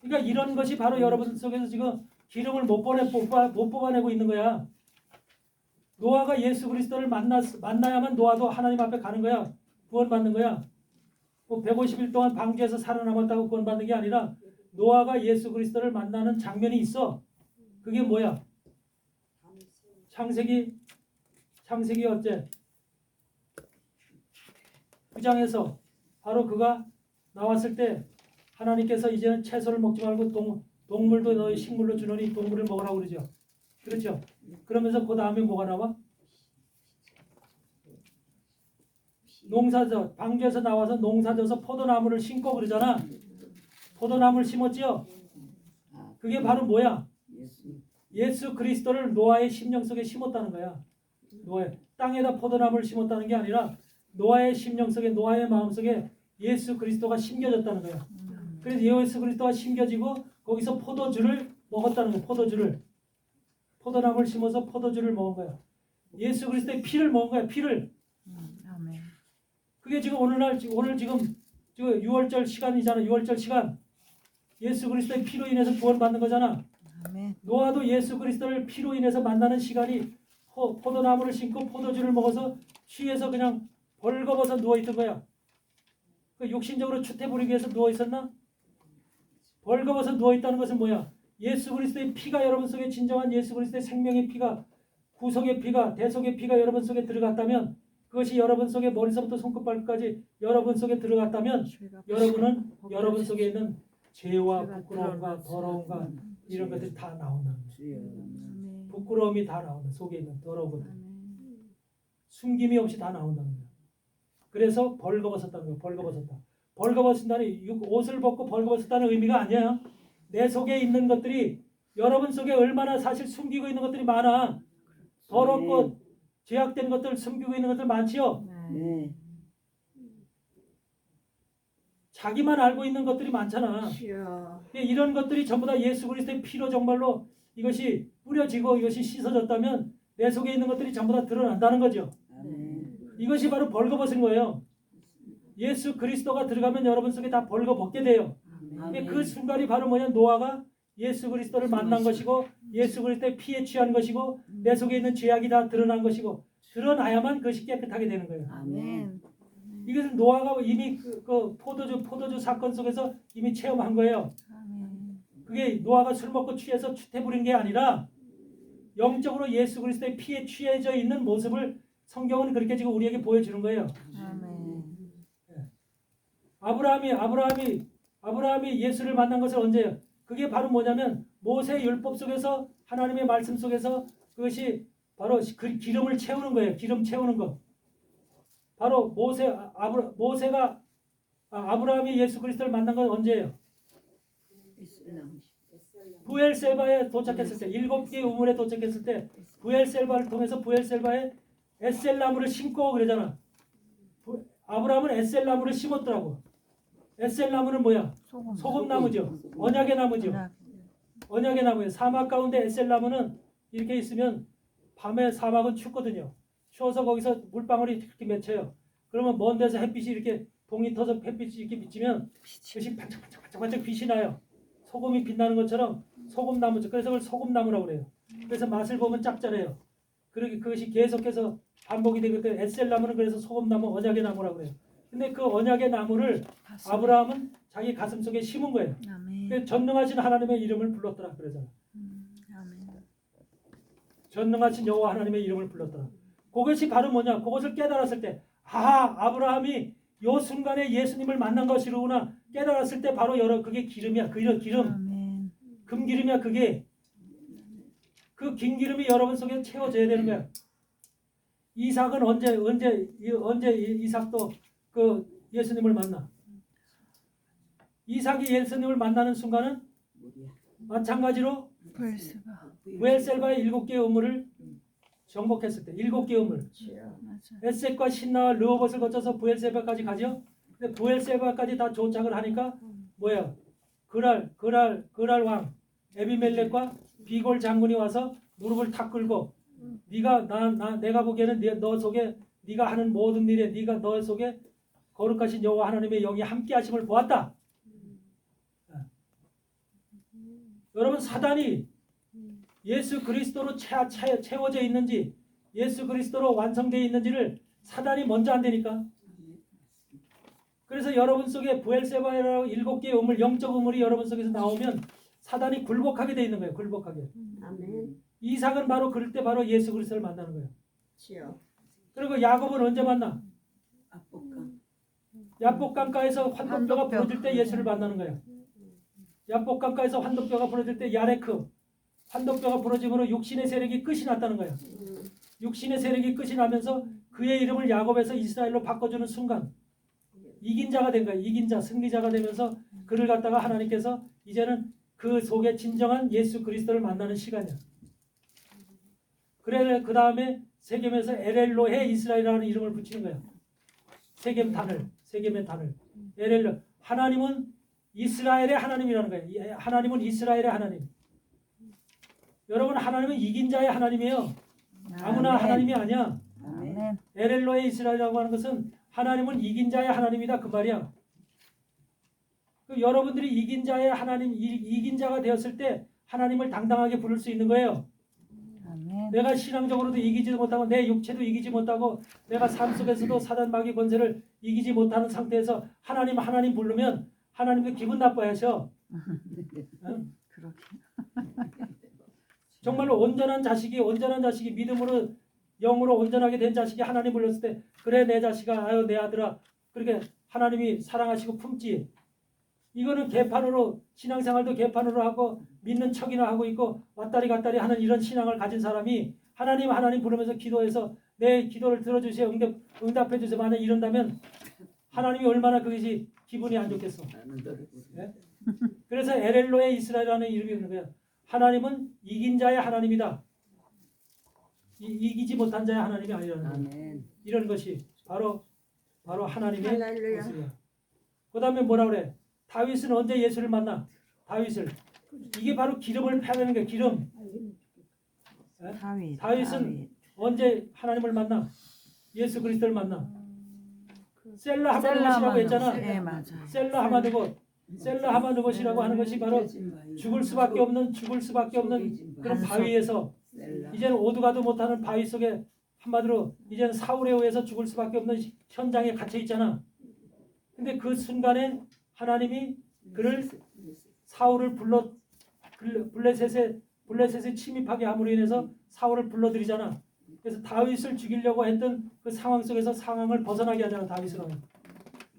그러니까 이런 것이 바로 여러분 속에서 지금 기름을 못 뽑아내고 있는 거야. 노아가 예수 그리스도를 만나야만 노아도 하나님 앞에 가는 거야. 구원받는 거야. 150일 동안 방주에서 살아남았다고 구원받는 게 아니라 노아가 예수 그리스도를 만나는 장면이 있어. 그게 뭐야? 창세기 어째? 9장에서 바로 그가 나왔을 때 하나님께서 이제는 채소를 먹지 말고 동물도 너희 식물로 주노니 동물을 먹으라고 그러죠. 그렇죠? 그러면서 그 다음에 뭐가 나와? 방주에서 나와서 농사져서 포도나무를 심고 그러잖아. 포도나무를 심었죠? 그게 바로 뭐야? 예수 그리스도를 노아의 심령 속에 심었다는 거야. 노아의 땅에다 포도나무를 심었다는 게 아니라 노아의 심령 속에, 노아의 마음 속에 예수 그리스도가 심겨졌다는 거야. 그래서 예수 그리스도가 심겨지고 거기서 포도주를 먹었다는 거야. 포도나무를 심어서 포도주를 먹은 거야. 예수 그리스도의 피를 먹은 거야. 피를. 아멘. 그게 지금 오늘 지금 6월절 시간이잖아. 6월절 시간. 예수 그리스도의 피로 인해서 구원받는 거잖아. 아멘. 노아도 예수 그리스도를 피로 인해서 만나는 시간이 포도나무를 심고 포도주를 먹어서 취해서 그냥 벌거벗어 누워있던 거야. 그 육신적으로 추태 부리기 위해서 누워있었나? 벌거벗어 누워있다는 것은 뭐야? 예수 그리스도의 피가 여러분 속에 진정한 예수 그리스도의 생명의 피가 구속의 피가 대속의 피가 여러분 속에 들어갔다면 그것이 여러분 속에 머리서부터 손끝발까지 여러분 속에 들어갔다면 여러분은 여러분 속에 있는 죄와 부끄러움과 더러움과 이런 것들이 다 나온다는 거예요. 아멘. 부끄러움이 다 나온다. 속에 있는 더러운 것들. 아멘. 숨김이 없이 다 나온다는 거예요. 그래서 벌거벗었다는 거예요. 벌거벗었다. 벌거벗은다니 옷을 벗고 벌거벗었다는 의미가 아니야. 내 속에 있는 것들이 여러분 속에 얼마나 사실 숨기고 있는 것들이 많아. 더럽고 죄악된 것들 숨기고 있는 것들 많지요. 네. 자기만 알고 있는 것들이 많잖아. 이런 것들이 전부 다 예수 그리스도의 피로 정말로 이것이 뿌려지고 이것이 씻어졌다면 내 속에 있는 것들이 전부 다 드러난다는 거죠. 이것이 바로 벌거벗은 거예요. 예수 그리스도가 들어가면 여러분 속에 다 벌거벗게 돼요. 그 순간이 바로 뭐냐? 노아가 예수 그리스도를 만난 것이고 예수 그리스도의 피에 취한 것이고 내 속에 있는 죄악이 다 드러난 것이고 드러나야만 그것이 깨끗하게 되는 거예요. 아멘. 이것은 노아가 이미 그 포도주 사건 속에서 이미 체험한 거예요. 아멘. 그게 노아가 술 먹고 취해서 추태 부린 게 아니라 영적으로 예수 그리스도의 피에 취해져 있는 모습을 성경은 그렇게 지금 우리에게 보여주는 거예요. 아멘. 아브라함이 예수를 만난 것은 언제예요? 그게 바로 뭐냐면 모세 율법 속에서 하나님의 말씀 속에서 그것이 바로 그 기름을 채우는 거예요. 기름 채우는 것. 바로 아브라함이 예수 그리스도를 만난 건 언제예요? 부엘세바에 도착했을 때 7개의 우물에 도착했을 때 부엘세바를 통해서 부엘세바에 에셀나무를 심고 그러잖아. 아브라함은 에셀나무를 심었더라고. 에셀나무는 뭐야? 소금나무죠. 언약의 나무죠. 언약의 나무예요. 사막 가운데 에셀나무는 이렇게 있으면 밤에 사막은 춥거든요. 추워서 거기서 물방울이 이렇게 맺혀요. 그러면 먼 데서 햇빛이 이렇게 동이 터서 햇빛이 이렇게 비치면 그것이 반짝반짝 빛이 나요. 소금이 빛나는 것처럼 소금나무죠. 그래서 그걸 소금나무라고 그래요. 그래서 맛을 보면 짭짤해요. 그것이 계속해서 반복이 되거든요. 에셀나무는 그래서 소금나무, 언약의 나무라고 그래요. 근데 그 언약의 나무를 아브라함은 자기 가슴 속에 심은 거예요. 아멘. 그래서 전능하신 하나님의 이름을 불렀더라 그러잖아. 아멘. 전능하신 여호와 하나님의 이름을 불렀더라. 그것이 바로 뭐냐? 그것을 깨달았을 때, 아브라함이 요 순간에 예수님을 만난 것이로구나 깨달았을 때 바로 그게 기름이야. 기름. 아멘. 금기름이야. 그게 그 긴 기름이 여러분 속에 채워져야 되는 거야. 이삭은 언제 이삭도 그 예수님을 만나? 이삭이 예수님을 만나는 순간은 마찬가지로 부엘셀바의 7개의 우물을 정복했을 때 7개의 우물. 에셋과 신나와 르호봇을 거쳐서 부엘세바까지 가죠. 근데 부엘세바까지 다 도착을 하니까 뭐야? 그랄 왕 에비멜렉과 비골 장군이 와서 무릎을 탁 꿇고 내가 보기에는 너 속에 네가 하는 모든 일에 너 속에 거룩하신 여호와 하나님의 영이 함께 하심을 보았다. 여러분 사단이 예수 그리스도로 채워져 있는지 예수 그리스도로 완성되어 있는지를 사단이 먼저 안 되니까. 그래서 여러분 속에 부엘세바라고 7개의 우물, 영적 우물이 여러분 속에서 나오면 사단이 굴복하게 되어 있는 거예요. 굴복하게. 아멘. 이삭은 바로 그럴 때 바로 예수 그리스도를 만나는 거예요. 그리고 야곱은 언제 만나? 야복강가에서 환도뼈가 부러질 때 예수를 만나는 거예요. 야복강가에서 환도뼈가 부러질 때 야레크 환도뼈가 부러짐으로 육신의 세력이 끝이 났다는 거예요. 육신의 세력이 끝이 나면서 그의 이름을 야곱에서 이스라엘로 바꿔주는 순간 이긴 자가 된 거예요. 이긴 자, 승리자가 되면서 그를 갖다가 하나님께서 이제는 그 속에 진정한 예수 그리스도를 만나는 시간이야. 그래 그 다음에 세겜에서 엘엘로헤 이스라엘이라는 이름을 붙이는 거예요. 세겜의 단을. 엘엘로. 하나님은 이스라엘의 하나님이라는 거예요. 하나님은 이스라엘의 하나님. 여러분 하나님은 이긴 자의 하나님이에요. 아무나 하나님이 아니야. 아멘. 엘엘로의 이스라엘이라고 하는 것은 하나님은 이긴 자의 하나님이다 그 말이야. 여러분들이 이긴 자의 하나님, 이긴 자가 되었을 때 하나님을 당당하게 부를 수 있는 거예요. 아멘. 내가 신앙적으로도 이기지 못하고 내 육체도 이기지 못하고 내가 삶 속에서도 사단 마귀 권세를 이기지 못하는 상태에서 하나님 부르면 하나님도 기분 나빠하셔. 응? 그렇게. 정말로 온전한 자식이 믿음으로 영으로 온전하게 된 자식이 하나님 불렀을 때 그래 내 자식아 아유 내 아들아 그렇게 하나님이 사랑하시고 품지. 이거는 개판으로 신앙생활도 개판으로 하고 믿는 척이나 하고 있고 왔다리 갔다리 하는 이런 신앙을 가진 사람이 하나님 부르면서 기도해서 내 기도를 들어주세요 응답해 주세요 만약 이런다면 하나님이 얼마나 그것이 기분이 안 좋겠어. 네? 그래서 엘엘로의 이스라엘이라는 이름이 있는 거예요. 하나님은 이긴 자의 하나님이다. 이기지 못한 자의 하나님이 아니라는 거예요. 이런 것이 바로 하나님의 모습이야. 그 다음에 뭐라 그래? 다윗은 언제 예수를 만나? 다윗을. 이게 바로 기름을 패내는 거예요. 기름. 네? 다윗은 언제 하나님을 만나? 예수 그리스도를 만나. 셀라 하마누곳이라고 했잖아. 네, 맞아요. 셀라 하마누곳이라고 하는 것이 바로 죽을 수밖에 없는 그런 바위에서 이제는 오도 가도 못하는 바위 속에 한마디로 이제는 사울에 의해서 죽을 수밖에 없는 현장에 갇혀 있잖아. 근데 그 순간에 하나님이 그를 사울을 블레셋에 침입하게 함으로 인해서 사울을 불러들이잖아. 그래서 다윗을 죽이려고 했던 그 상황 속에서 상황을 벗어나게 하잖아. 다윗은.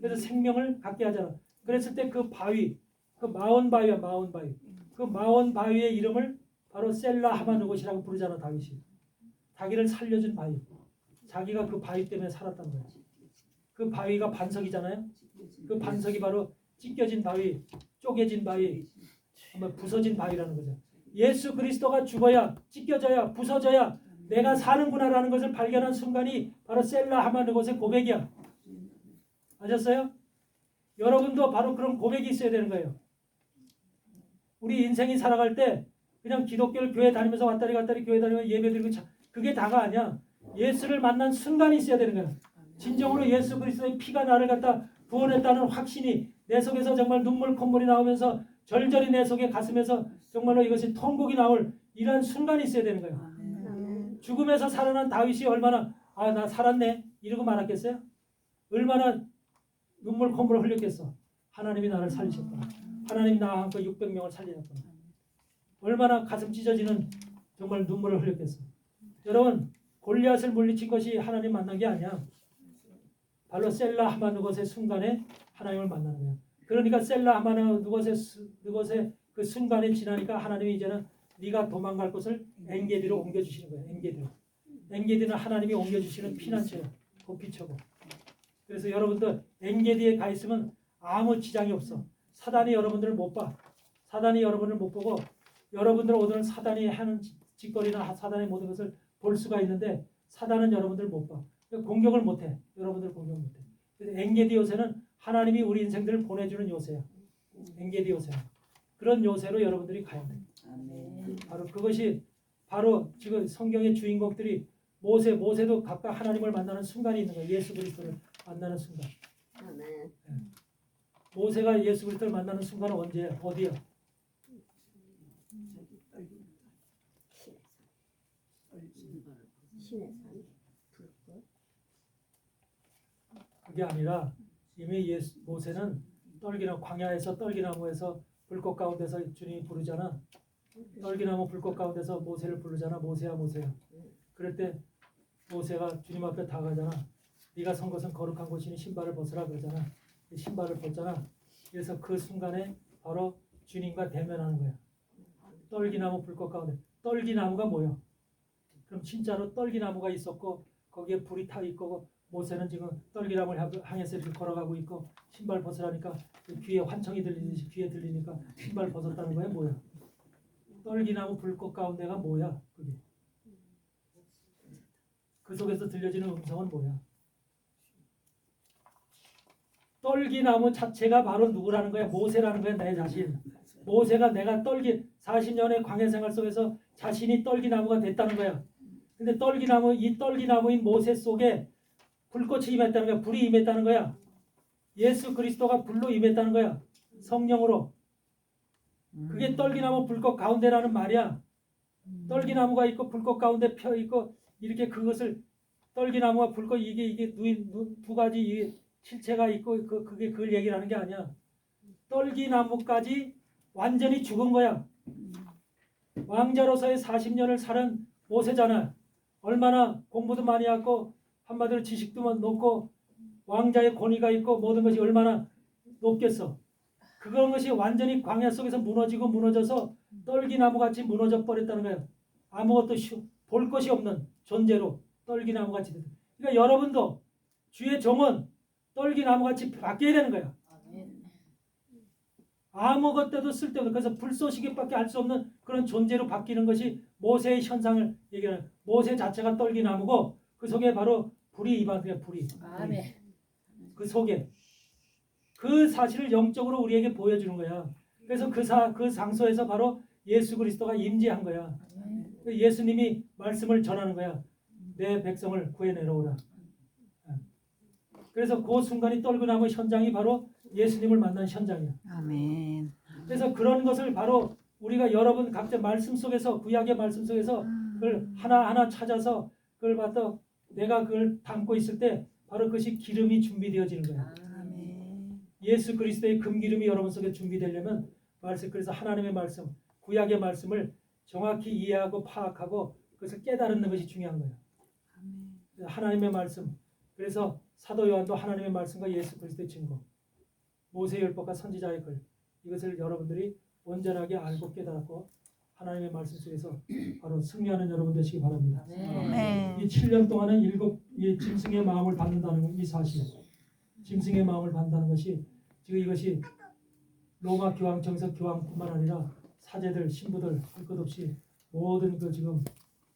그래서 생명을 갖게 하잖아. 그랬을 때 그 바위, 그 마온 바위야 마온 바위. 그 마온 바위의 이름을 바로 셀라 하마누곳이라고 부르잖아. 다윗이. 자기를 살려준 바위. 자기가 그 바위 때문에 살았단 거야. 그 바위가 반석이잖아요. 그 반석이 바로 찢겨진 바위, 쪼개진 바위, 부서진 바위라는 거죠. 예수 그리스도가 죽어야, 찢겨져야, 부서져야 내가 사는구나라는 것을 발견한 순간이 바로 셀라 하마누곳의 고백이야. 아셨어요? 여러분도 바로 그런 고백이 있어야 되는 거예요. 우리 인생이 살아갈 때 그냥 기독교를 교회 다니면서 왔다리 갔다리 교회 다니면서 예배드리고 그게 다가 아니야. 예수를 만난 순간이 있어야 되는 거야. 진정으로 예수 그리스도의 피가 나를 갖다 구원했다는 확신이 내 속에서 정말 눈물 콧물이 나오면서 절절히 내 속에 가슴에서 정말로 이것이 통곡이 나올 이러한 순간이 있어야 되는 거예요. 죽음에서 살아난 다윗이 얼마나 나 살았네 이러고 말았겠어요? 얼마나 눈물 콧물을 흘렸겠어. 하나님이 나를 살리셨구나. 하나님이 나와 함께 600명을 살리셨구나. 얼마나 가슴 찢어지는 정말 눈물을 흘렸겠어. 여러분 골리앗을 물리친 것이 하나님 만난 게 아니야. 바로 셀라 하마누곳의 순간에 하나님을 만나는 거야. 그러니까 셀라 하마누곳의 그 순간이 지나니까 하나님이 이제는 네가 도망갈 곳을 엔게디로 옮겨주시는 거예요. 엔게디는 하나님이 옮겨주시는 피난처예요. 도피처고. 그래서 여러분들 엔게디에 가 있으면 아무 지장이 없어. 사단이 여러분들을 못 봐. 사단이 여러분을 못 보고 여러분들 오늘 사단이 하는 짓거리나 사단의 모든 것을 볼 수가 있는데 사단은 여러분들 못 봐. 공격을 못해. 여러분들 공격 못해. 그래서 엔게디 요새는 하나님이 우리 인생들을 보내주는 요새야. 엔게디 요새. 그런 요새로 여러분들이 가야 돼. 바로 그것이 바로 지금 성경의 주인공들이 모세도 각각 하나님을 만나는 순간이 있는 거예요. 예수 그리스도를 만나는 순간. 모세가 예수 그리스도를 만나는 순간은 언제야? 어디야? 그게 아니라 이미 모세는 광야에서 떨기나무에서 불꽃 가운데서 주님이 부르잖아. 떨기나무 불꽃 가운데서 모세를 부르잖아. 모세야. 그럴 때 모세가 주님 앞에 다가가잖아. 네가 선 곳은 거룩한 곳이니 신발을 벗으라 그러잖아. 신발을 벗잖아. 그래서 그 순간에 바로 주님과 대면하는 거야. 떨기나무 불꽃 가운데. 떨기나무가 뭐야? 그럼 진짜로 떨기나무가 있었고 거기에 불이 타 있고 모세는 지금 떨기나무를 향해서 이렇게 걸어가고 있고 신발 벗으라니까 귀에 환청이 들리듯이 귀에 들리니까 신발 벗었다는 거야. 뭐야? 떨기나무 불꽃 가운데가 뭐야? 그게. 그 속에서 들려지는 음성은 뭐야? 떨기나무 자체가 바로 누구라는 거야? 모세라는 거야. 내 자신. 모세가 내가 40년의 광야 생활 속에서 자신이 떨기나무가 됐다는 거야. 근데 이 떨기나무인 모세 속에 불꽃이 임했다는 거야. 불이 임했다는 거야. 예수 그리스도가 불로 임했다는 거야. 성령으로. 그게 떨기나무 불꽃 가운데라는 말이야. 떨기나무가 있고 불꽃 가운데 펴 있고 이렇게 그것을 떨기나무와 불꽃 이게 두 가지 이 실체가 있고 그게 그걸 얘기를 하는 게 아니야. 떨기나무까지 완전히 죽은 거야. 왕자로서의 40년을 살은 모세잖아. 얼마나 공부도 많이 하고 한마디로 지식도 높고 왕자의 권위가 있고 모든 것이 얼마나 높겠어. 그런 것이 완전히 광야 속에서 무너져서 떨기나무같이 무너져 버렸다는 거예요. 아무것도 볼 것이 없는 존재로 떨기나무같이 됐다. 그러니까 여러분도 주의 종은 떨기나무같이 바뀌어야 되는 거야. 아무것도 쓸데없는, 그래서 불쏘시개밖에 알 수 없는 그런 존재로 바뀌는 것이 모세의 현상을 얘기하는, 모세 자체가 떨기나무고 그 속에 바로 불이 임하는 불이. 아멘. 그 속에 그 사실을 영적으로 우리에게 보여주는 거야. 그래서 그 장소에서 바로 예수 그리스도가 임재한 거야. 예수님이 말씀을 전하는 거야. 내 백성을 구해내려오라. 그래서 그 순간이 떨기나무 현장이 바로 예수님을 만난 현장이야. 아멘. 그래서 그런 것을 바로 우리가 여러분 각자 말씀 속에서, 구약의 말씀 속에서 그걸 하나하나 찾아서 그걸 받아 내가 그걸 담고 있을 때 바로 그것이 기름이 준비되어지는 거야. 아멘. 예수 그리스도의 금기름이 여러분 속에 준비되려면 그래서 하나님의 말씀, 구약의 말씀을 정확히 이해하고 파악하고 그것을 깨달는 것이 중요한 거예요. 하나님의 말씀. 그래서 사도 요한도 하나님의 말씀과 예수 그리스도의 증거, 모세의 율법과 선지자의 글, 이것을 여러분들이 온전하게 알고 깨달았고 하나님의 말씀 속에서 바로 승리하는 여러분 되시기 바랍니다. 네. 이 7년 동안은 이 짐승의 마음을 받는다는 이 사실, 짐승의 마음을 받는다는 것이 지금 이것이 로마 교황 정석 교황뿐만 아니라 사제들, 신부들 할 것 없이 모든 그 지금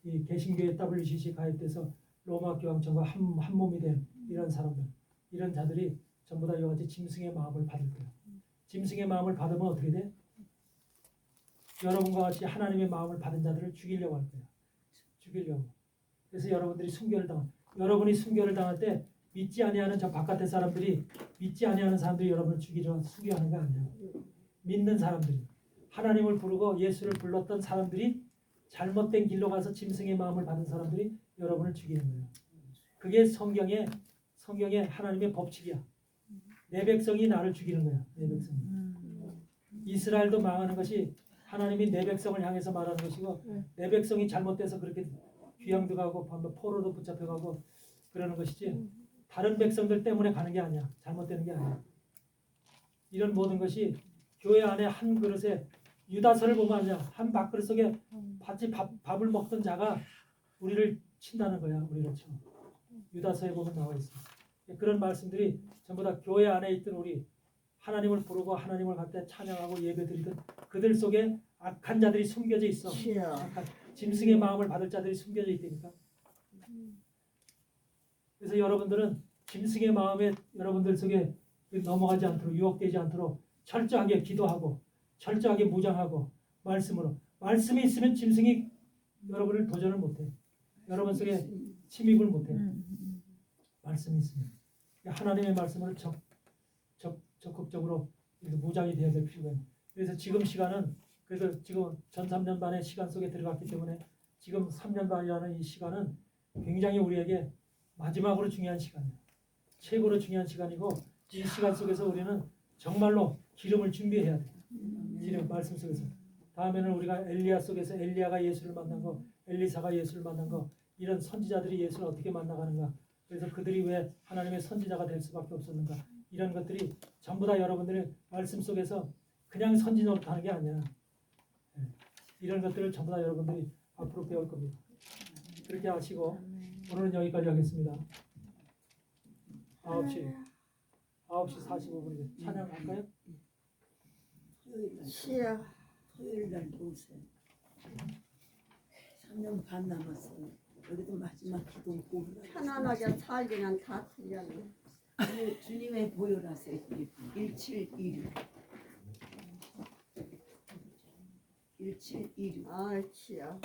이 개신교의 WCC 가입돼서 로마 교황 정과 한 몸이 된 이런 사람들, 이런 자들이 전부 다 이와 같이 짐승의 마음을 받을 거예요. 짐승의 마음을 받으면 어떻게 돼? 여러분과 같이 하나님의 마음을 받은 자들을 죽이려고 할 거예요. 죽이려고. 그래서 여러분들이 여러분이 순교를 당할 때 믿지 아니하는 저 바깥의 사람들이, 믿지 아니하는 사람들이 여러분을 죽이려 순교하는 거 아니에요. 믿는 사람들이, 하나님을 부르고 예수를 불렀던 사람들이 잘못된 길로 가서 짐승의 마음을 받은 사람들이 여러분을 죽이는 거예요. 그게 성경의 하나님의 법칙이야. 내 백성이 나를 죽이는 거야. 내 백성이. 이스라엘도 망하는 것이 하나님이 내 백성을 향해서 말하는 것이고, 내 백성이 잘못돼서 그렇게 귀양도 가고 포로도 붙잡혀가고 그러는 것이지, 다른 백성들 때문에 가는 게 아니야. 잘못되는 게 아니야. 이런 모든 것이 교회 안에 한 그릇에, 유다서를 보면 아니야, 한 밥그릇 속에 같이 밥을 먹던 자가 우리를 친다는 거야. 우리를 쳐. 유다서에 보면 나와 있어. 그런 말씀들이 전부 다 교회 안에 있던 우리, 하나님을 부르고 하나님을 갖다 찬양하고 예배드리던 그들 속에 악한 자들이 숨겨져 있어. 악한 짐승의 마음을 받을 자들이 숨겨져 있다니까. 그래서 여러분들은 짐승의 마음에 여러분들 속에 넘어가지 않도록, 유혹되지 않도록 철저하게 기도하고 철저하게 무장하고 말씀이 있으면 짐승이 여러분을 도전을 못해. 여러분 속에 침입을 못해. 말씀이 있으면. 하나님의 말씀을 적극적으로 무장이 되어야 될 필요가 있는. 그래서 지금 시간은, 그래서 지금 전 3년 반의 시간 속에 들어갔기 때문에 지금 3년 반이라는 이 시간은 굉장히 우리에게 마지막으로 중요한 시간이에요. 최고로 중요한 시간이고, 이 시간 속에서 우리는 정말로 기름을 준비해야 돼요. 기름, 말씀 속에서. 다음에는 우리가 엘리야 속에서 엘리야가 예수를 만난 거, 엘리사가 예수를 만난 거, 이런 선지자들이 예수를 어떻게 만나가는가, 그래서 그들이 왜 하나님의 선지자가 될 수밖에 없었는가, 이런 것들이 전부 다 여러분들의 말씀 속에서 그냥 선지 노릇하는 게 아니야. 이런 것들을 전부 다 여러분들이 앞으로 배울 겁니다. 그렇게 하시고 오늘은 여기까지 하겠습니다. 9시 45분이죠. 찬양할까요? 시야 토요일 날 오세요. 3년 반 남았어요. 여기도 마지막 기도 보고 편안하게 살기는 다 틀렸네. 주님의 보혈하세요. 1716 1716 아, 치야.